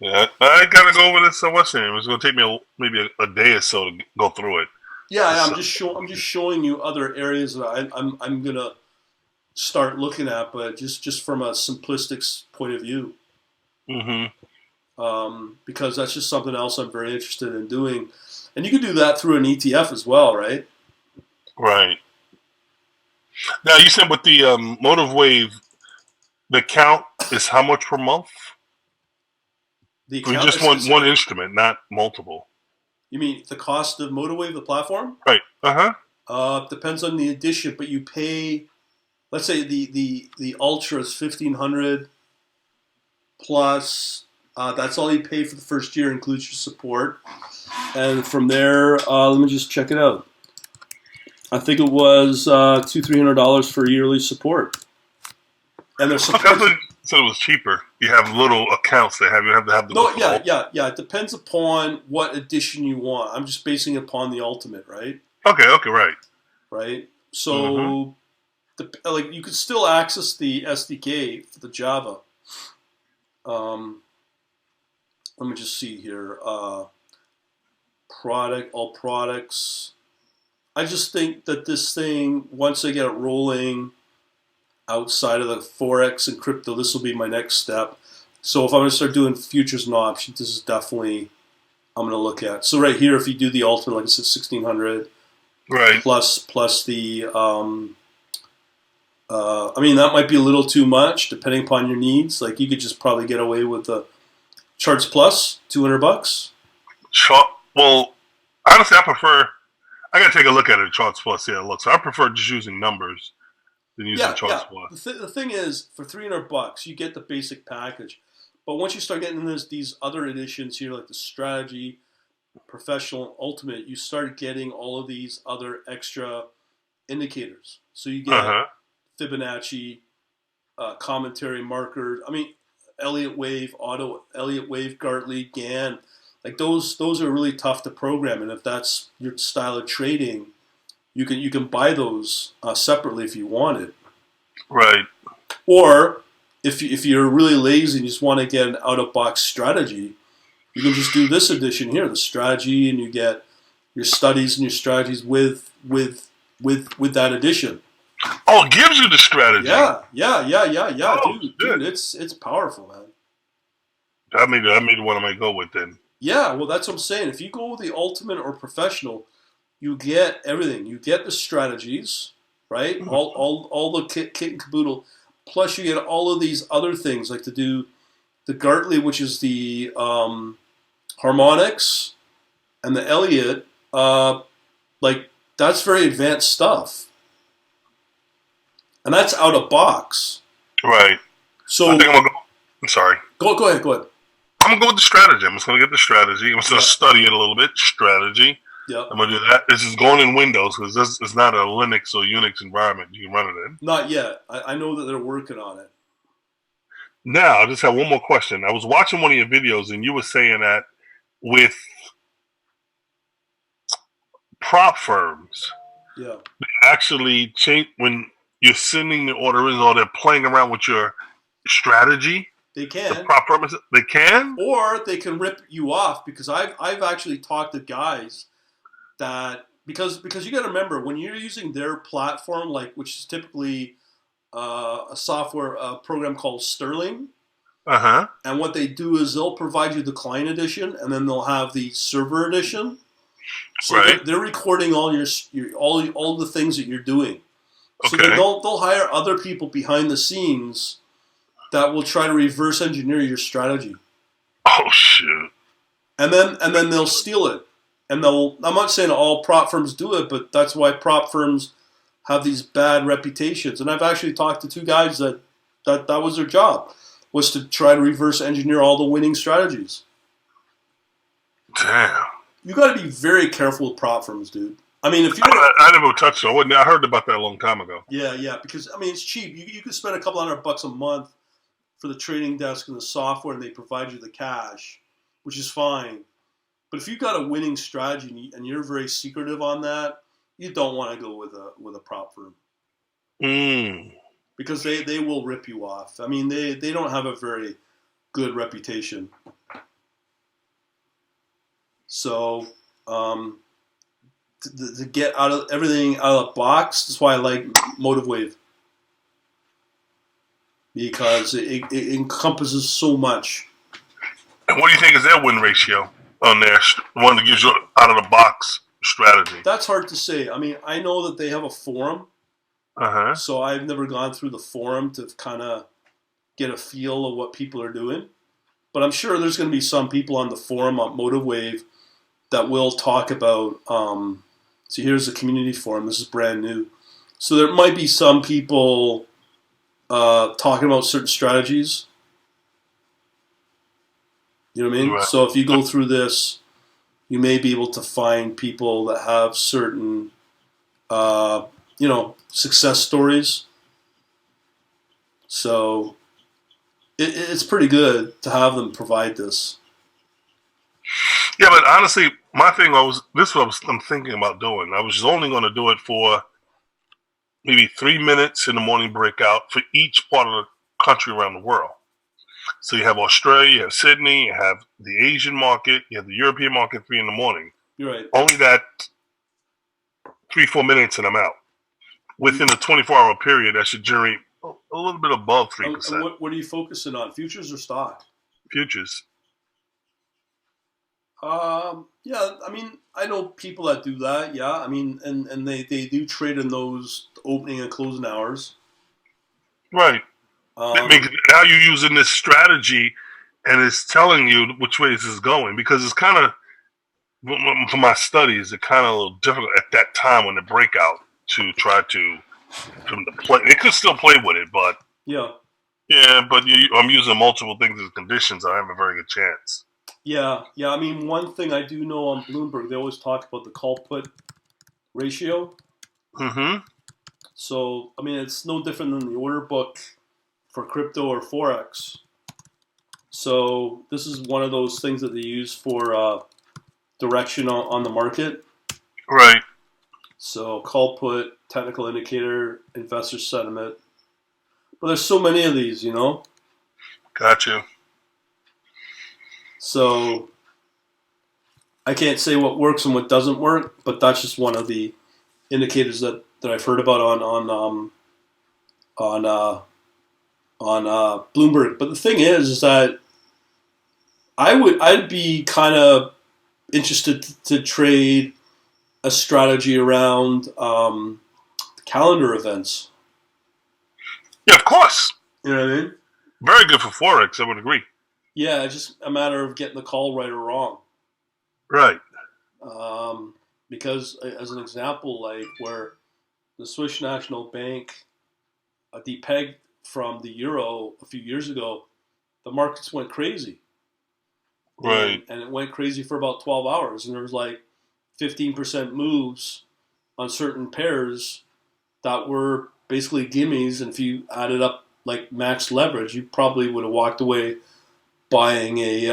Yeah, I gotta go over this. What's your name? It's gonna take me maybe a day or so to go through it. Yeah, I'm just showing you other areas that I'm gonna start looking at, but just from a simplistic point of view. Because that's just something else I'm very interested in doing, and you can do that through an ETF as well, right? Right. Now you said with the MotiveWave, The count is how much per month? The We account just want one instrument, not multiple. You mean the cost of Motorwave, the platform? Right. Depends on the edition, but you pay. Let's say the Ultra is 1,500 plus. That's all you pay for the first year, includes your support, and from there, let me just check it out. I think it was $200-300 for yearly support, and there's support. Okay, so it was cheaper. You have little accounts that you have to have the. No, yeah. It depends upon what edition you want. I'm just basing it upon the Ultimate, right? Okay, Right. So, like, you could still access the SDK for the Java. Let me just see here. All products. I just think that this thing, once I get it rolling outside of the forex and crypto, this will be my next step. So if I'm going to start doing futures and options, this is definitely I'm going to look at. So right here, if you do the ultimate, like I said, 1,600, right, plus the, I mean, that might be a little too much depending upon your needs. Like you could just probably get away with the Charts Plus, $200. Well, honestly, I prefer. I gotta take a look at it. Charts Plus, yeah, look. So I prefer just using numbers than using Charts Plus. The thing is, for $300, you get the basic package. But once you start getting into these other editions here, like the Strategy, Professional, Ultimate, you start getting all of these other extra indicators. So you get Fibonacci, commentary markers. I mean, Elliott Wave, Gartley, Gann. Like those are really tough to program, and if that's your style of trading, you can buy those separately if you want it. Right. Or if you're really lazy and you just want to get an out-of-box strategy, you can just do this edition here, the strategy, and you get your studies and your strategies with that edition. Oh, it gives you the strategy. Yeah, oh, dude, it's powerful, man. That made one I might go with then. Yeah, well, that's what I'm saying. If you go with the ultimate or professional, you get everything. You get the strategies, right? All the kit and caboodle. Plus, you get all of these other things, like to do the Gartley, which is the harmonics, and the Elliott. Like that's very advanced stuff, and that's out of box. Right. So I think I'm gonna go. I'm sorry. Go ahead. I'm gonna go with the strategy. I'm just gonna get the strategy. I'm just gonna study it a little bit. Strategy. Yeah. I'm gonna do that. This is going in Windows because this is not a Linux or Unix environment you can run it in. Not yet. I know that they're working on it. Now, I just have one more question. I was watching one of your videos and you were saying that with prop firms, they actually change when you're sending the order in or they're playing around with your strategy. They can. The prop firms, they can, or they can rip you off because I've actually talked to guys that because you got to remember when you're using their platform, like which is typically a software program called Sterling. And what they do is they'll provide you the client edition, and then they'll have the server edition. So they're recording all your all the things that you're doing. So they'll hire other people behind the scenes that will try to reverse engineer your strategy. Oh shoot! And then they'll steal it. And I'm not saying all prop firms do it, but that's why prop firms have these bad reputations. And I've actually talked to two guys that was their job, was to try to reverse engineer all the winning strategies. Damn. You got to be very careful with prop firms, dude. I mean, if you I never touched it. I heard about that a long time ago. Yeah, because I mean it's cheap. You could spend a couple $100 a month for the trading desk and the software, and they provide you the cash, which is fine. But if you've got a winning strategy and you're very secretive on that, you don't want to go with a prop firm. Because they will rip you off. I mean, they don't have a very good reputation. So to get everything out of the box, that's why I like Motorwave. Because it encompasses so much. And what do you think is their win ratio on their one that gives you out of the box strategy? That's hard to say. I mean, I know that they have a forum. So I've never gone through the forum to kind of get a feel of what people are doing. But I'm sure there's going to be some people on the forum on Motive Wave that will talk about. So here's the community forum. This is brand new. So there might be some people talking about certain strategies. You know what I mean? Right. So if you go through this, you may be able to find people that have certain, success stories. So it's pretty good to have them provide this. Yeah, but honestly, my thing this is what I'm thinking about doing. I was just only going to do it for maybe 3 minutes in the morning breakout for each part of the country around the world. So you have Australia, you have Sydney, you have the Asian market, you have the European market 3 in the morning. You're right. Only that 3-4 minutes and I'm out. Within the 24-hour period, that should generate a little bit above 3%. What are you focusing on, futures or stock? Futures. Yeah, I mean, I know people that do that. Yeah, I mean, and they do trade in those opening and closing hours. Right. Now you're using this strategy, and it's telling you which way this is going, because it's kind of, for my studies, it's kind of a little difficult at that time when the breakout to try to play. They could still play with it, but yeah, but I'm using multiple things as conditions. I have a very good chance. Yeah. I mean, one thing I do know on Bloomberg, they always talk about the call put ratio. Mm-hmm. So, I mean, it's no different than the order book for crypto or forex. So, this is one of those things that they use for direction on the market. Right. So, call put, technical indicator, investor sentiment. But there's so many of these, you know? Gotcha. So I can't say what works and what doesn't work, but that's just one of the indicators that I've heard about on Bloomberg. But the thing is that I'd be kind of interested to trade a strategy around calendar events. Yeah, of course. You know what I mean? Very good for forex. I would agree. Yeah, it's just a matter of getting the call right or wrong. Right. Because, as an example, like where the Swiss National Bank depegged from the euro a few years ago, the markets went crazy. Right. And it went crazy for about 12 hours. And there was like 15% moves on certain pairs that were basically gimmies. And if you added up like max leverage, you probably would have walked away buying a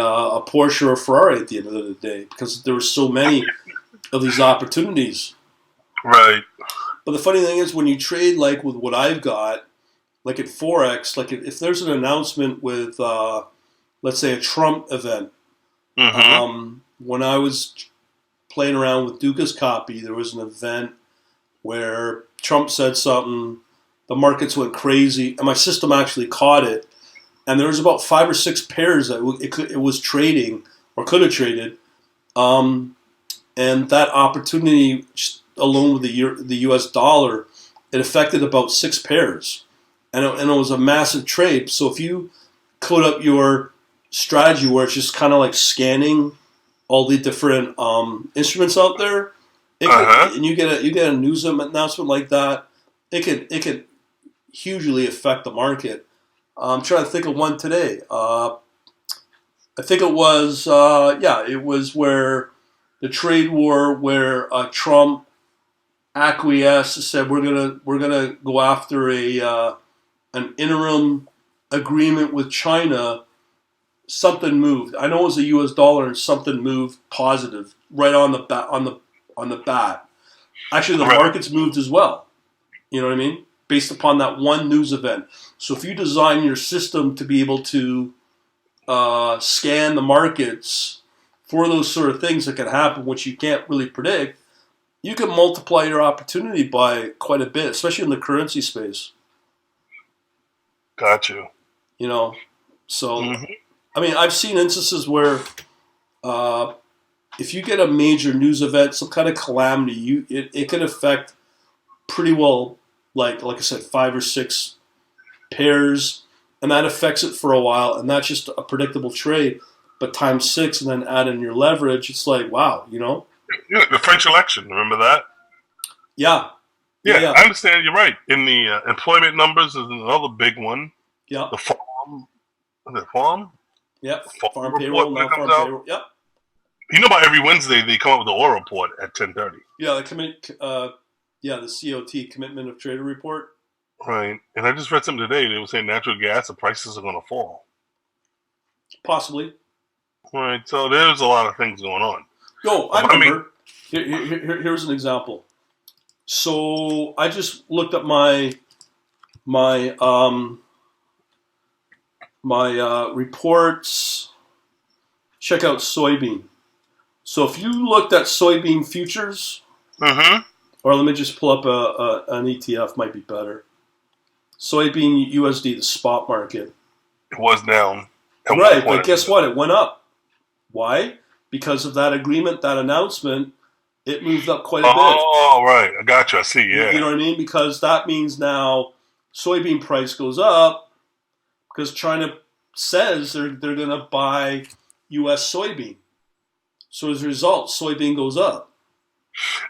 Porsche or a Ferrari at the end of the day, because there were so many of these opportunities. Right. But the funny thing is, when you trade like with what I've got, like at forex, like if there's an announcement with, let's say, a Trump event. Mm-hmm. When I was playing around with Duca's copy, there was an event where Trump said something, the markets went crazy, and my system actually caught it. And there was about 5 or 6 pairs that it was trading or could have traded, and that opportunity alone with the U.S. dollar, it affected about 6 pairs, and it was a massive trade. So if you code up your strategy where it's just kind of like scanning all the different instruments out there, and you get a news announcement like that, it could hugely affect the market. I'm trying to think of one today. I think it was, it was where the trade war, where Trump acquiesced, said we're gonna go after an interim agreement with China. Something moved. I know it was the U.S. dollar, and something moved positive right on the bat. Actually, the markets moved as well. You know what I mean? Based upon that one news event. So if you design your system to be able to scan the markets for those sort of things that can happen, which you can't really predict, you can multiply your opportunity by quite a bit, especially in the currency space. Got you. You know, so I mean, I've seen instances where if you get a major news event, some kind of calamity, it can affect pretty well. Like I said, 5 or 6 pairs, and that affects it for a while, and that's just a predictable trade. But times 6, and then add in your leverage, it's like, wow, Yeah, the French election, remember that? Yeah, yeah, Yeah, yeah, I understand. You're right. In the employment numbers is another big one. yeah, The farm, is it farm? yeah. The farm Farm report payroll, when it comes non-farm out. payroll. Yep. You know, about every Wednesday they come up with the oil report at 10:30. Yeah, the COT, Commitment of Trader Report. Right. And I just read something today. They were saying natural gas, the prices are going to fall. Possibly. Right. So there's a lot of things going on. Yo, I I mean, remember. Here's an example. So I just looked up my reports. Check out soybean. So if you looked at soybean futures, mm-hmm. or let me just pull up an ETF, might be better. Soybean USD, the spot market. It was down. Right, but guess what? It went up. Why? Because of that agreement, that announcement, it moved up quite a bit. Oh, right. I got you. I see. Yeah. You know what I mean? Because that means now soybean price goes up because China says they're going to buy U.S. soybean. So as a result, soybean goes up.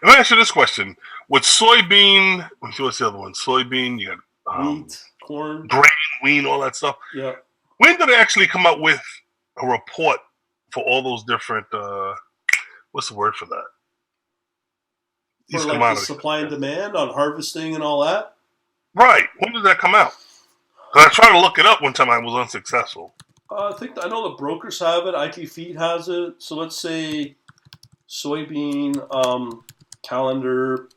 Let me ask you this question: with soybean, what's the other one? Soybean, you got wheat, corn, grain, wheat, all that stuff. Yeah. When did they actually come up with a report for all those different? What's the word for that? For like the supply and demand on harvesting and all that. Right. When did that come out? Because I tried to look it up one time. I was unsuccessful. I know the brokers have it. IQ Feed has it. So let's say soybean calendar.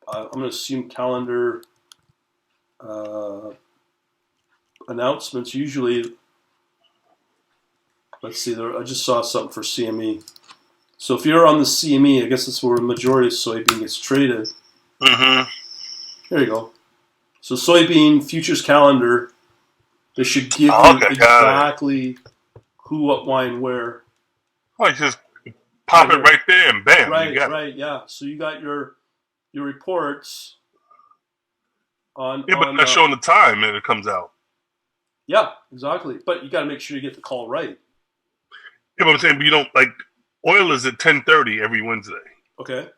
I'm going to assume calendar announcements. Usually, let's see. I just saw something for CME. So if you're on the CME, I guess that's where the majority of soybean gets traded. Mm-hmm. There you go. So soybean futures calendar. They should give you exactly who, what, why, and where. Oh, you just pop it right there and bam, right, you got right, it. Yeah. So you got your reports on. Yeah, but that's showing the time that it comes out. Yeah, exactly. But you got to make sure you get the call right. Yeah, but I'm saying, but you don't like oil is at 10:30 every Wednesday. Okay.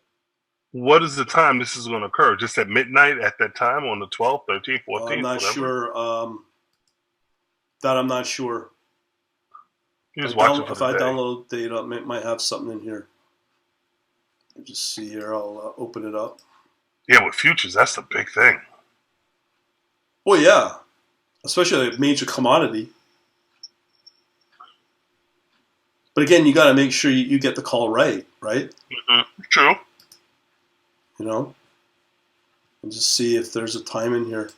What is the time this is going to occur? Just at midnight at that time on the 12th, 13th, 14th? I'm not sure. That I'm not sure. If I download data, it might have something in here. Let me just see here. I'll open it up. Yeah, with futures, that's the big thing. Well, yeah. Especially a major commodity. But again, you got to make sure you get the call right? Mm-hmm. True. You know? And just see if there's a time in here.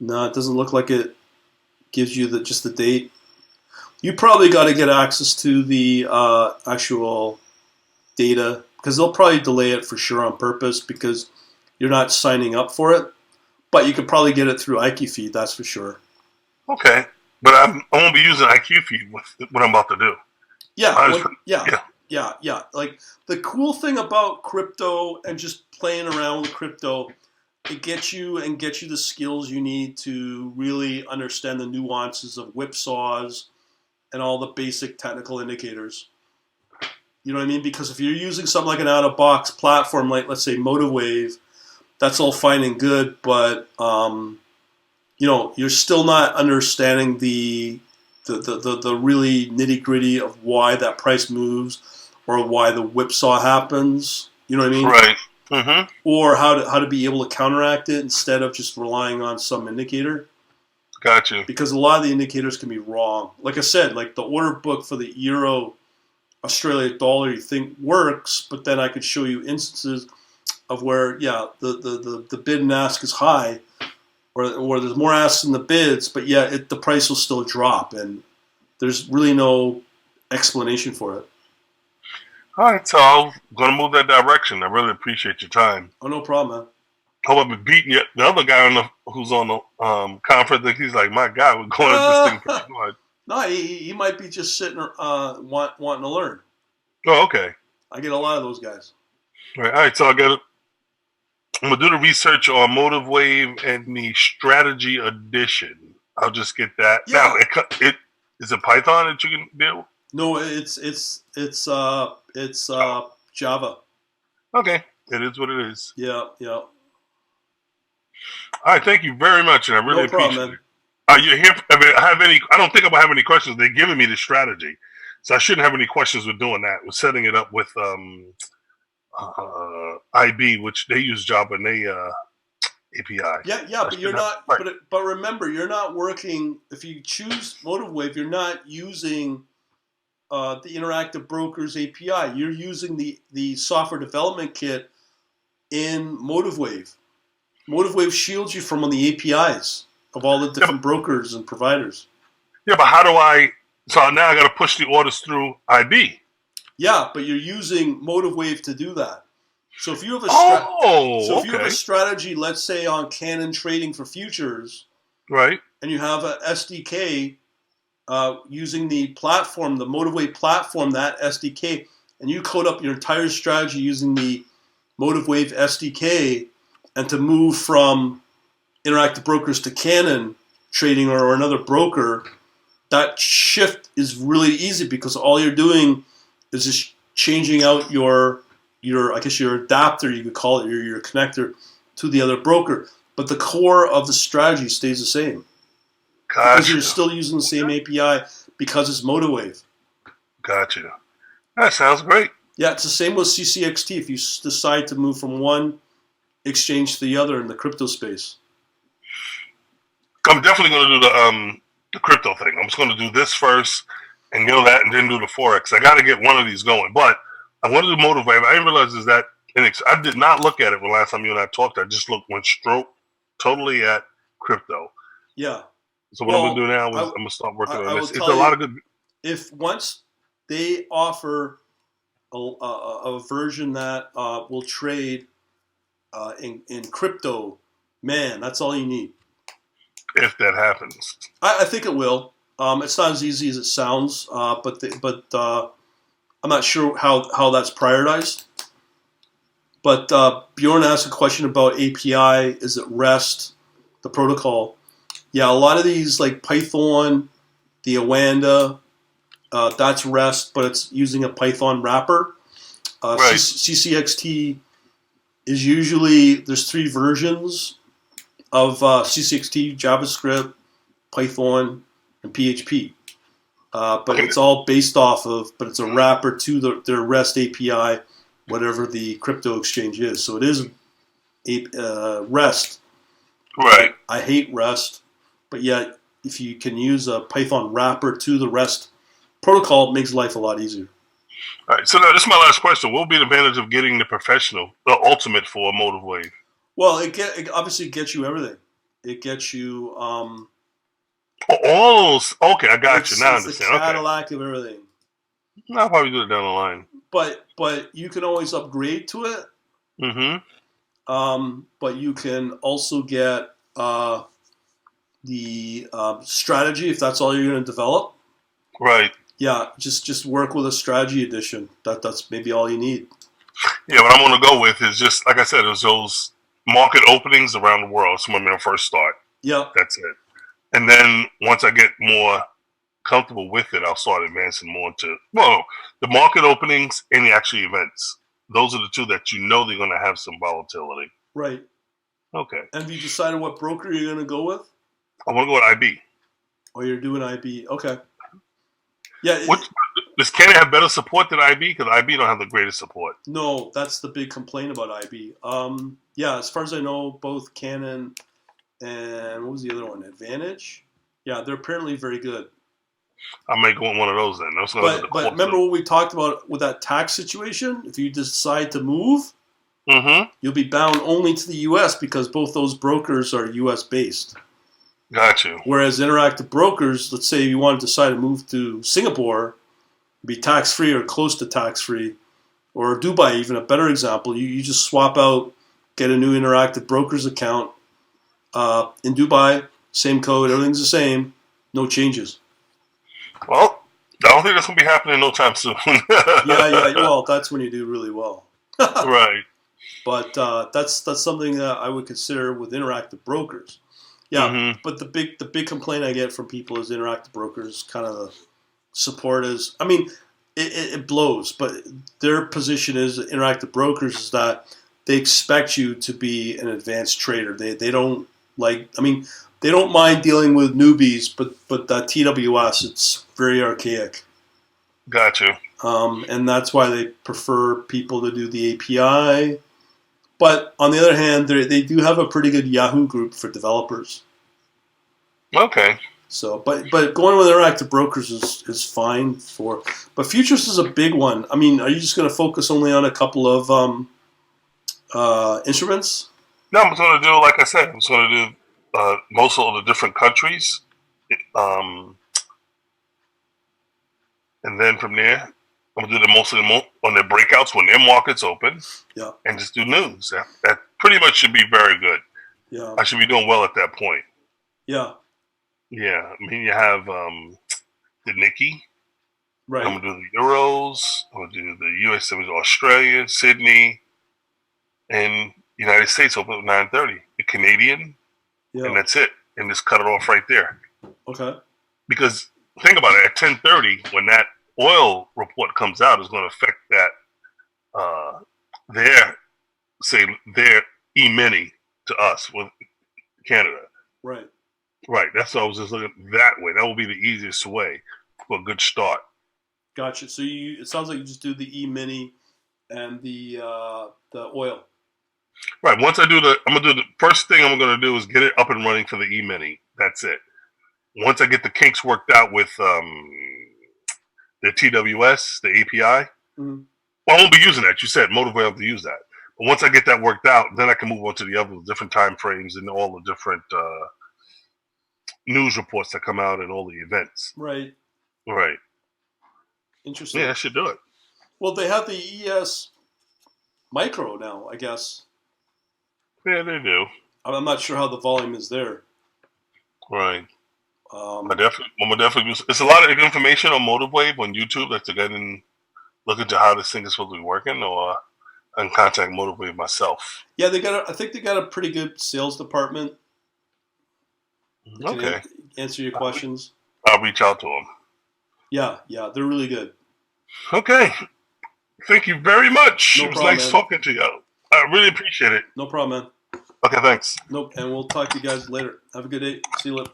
No, it doesn't look like it gives you just the date. You probably got to get access to the actual data because they'll probably delay it for sure on purpose because you're not signing up for it. But you could probably get it through IQ Feed, that's for sure. Okay. But I won't be using IQ Feed with what I'm about to do. Yeah, yeah. Like the cool thing about crypto and just playing around with crypto, it gets you the skills you need to really understand the nuances of whipsaws and all the basic technical indicators. You know what I mean? Because if you're using something like an out-of-box platform, like let's say MotiveWave, that's all fine and good, but you're still not understanding the really nitty-gritty of why that price moves or why the whipsaw happens. You know what I mean? Right. Mm-hmm. Or how to be able to counteract it instead of just relying on some indicator. Gotcha. Because a lot of the indicators can be wrong. Like I said, like the order book for the euro, Australia dollar, you think works, but then I could show you instances of where, the bid and ask is high, or there's more asks in the bids, but the price will still drop, and there's really no explanation for it. All right, so I'm going to move that direction. I really appreciate your time. Oh, no problem, man. Hope I've been beating you. The other guy who's on the conference, he's like, my God, we're going at this thing pretty hard. No, he might be just sitting wanting to learn. Oh, okay. I get a lot of those guys. All right, so I got I'm gonna do the research on Motive Wave and the Strategy Edition. I'll just get that. Now, Yeah. it is it Python that you can do? No, it's Oh, Java. okay. It is what it is. Yeah, yeah. All right, thank you very much, and I really No problem, appreciate man. it. Are you here? I have any? I don't think I'm gonna have any questions. They're giving me the strategy, so I shouldn't have any questions with doing that. We're setting it up with IB, which they use Java and they API. Yeah, yeah, I but should you're have not. right. But remember, you're not working. If you choose Motive Wave, you're not using the Interactive Brokers API. You're using the software development kit in Motive Wave. Motive Wave shields you from on the APIs of all the Yeah, different brokers and providers. yeah, but how do I? So now I got to push the orders through IB. Yeah, but you're using Motive Wave to do that. So if you have a Oh, okay, strategy, let's say on Canon trading for futures, right. and you have a SDK using the platform, the MotiveWave platform, that SDK, and you code up your entire strategy using the MotiveWave SDK, and to move from Interactive Brokers to Canon trading or another broker, that shift is really easy because all you're doing is just changing out your I guess your adapter, you could call it, your connector to the other broker. But the core of the strategy stays the same because Gotcha, you're still using the same API because it's MotiveWave. gotcha. That sounds great. Yeah, it's the same with CCXT if you decide to move from one exchange to the other in the crypto space. I'm definitely going to do the crypto thing. I'm just going to do this first, and that, and then do the forex. I got to get one of these going, but I want to do Motive Wave. I didn't realize is that I did not look at it when last time you and I talked. I just went stroke totally at crypto. Yeah. So what I'm going to Well, do now is I, I'm going to start working on I will this. It's tell a lot you, of good. if once they offer a version that will trade in crypto, man, that's all you need. If that happens, I think it will. It's not as easy as it sounds, but I'm not sure how that's prioritized. But Bjorn asked a question about API. Is it REST, the protocol? Yeah, a lot of these like Python, the Awanda, that's REST, but it's using a Python wrapper. right? CCXT is usually there's three versions of CCXT: JavaScript, Python, and PHP. But Okay, it's all based off of, but it's a wrapper to their REST API, whatever the crypto exchange is. So it is REST. right. I hate REST, but yet if you can use a Python wrapper to the REST protocol, it makes life a lot easier. All right. So now this is my last question. What would be the advantage of getting the professional, the ultimate for a Motive Wave? Well, it obviously gets you everything. It gets you. Oh, okay, I got you. Now I It's the understand. Okay, Cadillac of everything. I'll probably do it down the line. But you can always upgrade to it. Mm-hmm. But you can also get the strategy if that's all you're going to develop. Right. Yeah, just work with a strategy edition. That's maybe all you need. Yeah, what I'm going to go with is just, like I said, is those market openings around the world. So when I first start, Yep. that's it. And then once I get more comfortable with it, I'll start advancing more into, well, the market openings and the actual events. Those are the two that you know they're going to have some volatility. Right. Okay. And have you decided what broker you're going to go with? I want to go with IB. Or you're doing IB? Okay. Yeah. Does Canada have better support than IB? Because IB don't have the greatest support. No, that's the big complaint about IB. Yeah, as far as I know, both Canon and what was the other one? Advantage. Yeah, they're apparently very good. I may go in one of those then. That's going to But remember what we talked about with that tax situation? If you decide to move, you'll be bound only to the U.S. because both those brokers are U.S. based. Got you. Whereas Interactive Brokers, let's say you want to decide to move to Singapore, be tax free or close to tax free, or Dubai, even a better example. You just swap out, get a new Interactive Brokers account in Dubai, same code, everything's the same, no changes. Well, I don't think that's going to be happening no time soon. Yeah. Well, that's when you do really well. Right. But that's something that I would consider with interactive brokers. Yeah, Mm-hmm. but the big complaint I get from people is interactive brokers kind of the support is. I mean, it blows, but their position is interactive brokers is that they expect you to be an advanced trader. They don't like. I mean, they don't mind dealing with newbies, but that TWS it's very archaic. Got you. And that's why they prefer people to do the API. But on the other hand, they do have a pretty good Yahoo group for developers. Okay. So, but going with interactive brokers is fine for. But futures is a big one. I mean, are you just going to focus only on a couple of instruments? No, I'm going to do, like I said, I'm going to do most of the different countries. Um, and then from there, I'm going to do the most of them on their breakouts when their markets open. Yeah. And just do news. That pretty much should be very good. Yeah. I should be doing well at that point. Yeah. Yeah. I mean, you have the Nikkei. Right. I'm going to do the Euros. I'm going to do the US, Australia, Sydney, and United States open at 9:30. The Canadian, Yeah. and that's it. And just cut it off right there. Okay. Because think about it, at 10:30, when that oil report comes out, is going to affect that their E-mini to us with Canada. Right. Right. That's why I was just looking that way. That will be the easiest way for a good start. Gotcha. So it sounds like you just do the E-mini and the oil. Right. Once I'm gonna do the first thing I'm gonna do is get it up and running for the E-mini. That's it. Once I get the kinks worked out with the TWS, the API, Mm-hmm. well, I won't be using that. You said Motive will have to use that. But once I get that worked out, then I can move on to the other different time frames and all the different news reports that come out and all the events. Right. Right. Interesting. Yeah, I should do it. Well, they have the ES Micro now, I guess. Yeah, they do. I'm not sure how the volume is there. Right. I'm definitely. It's a lot of information on MotiveWave on YouTube that to get and look into how this thing is supposed to be working, or I can contact MotiveWave myself. Yeah, I think they got a pretty good sales department. Okay. Answer your questions. I'll reach out to them. Yeah, they're really good. Okay. Thank you very much. No it was problem, nice man. talking to you. I really appreciate it. No problem, man. Okay, thanks. Nope, and we'll talk to you guys later. Have a good day. See you later.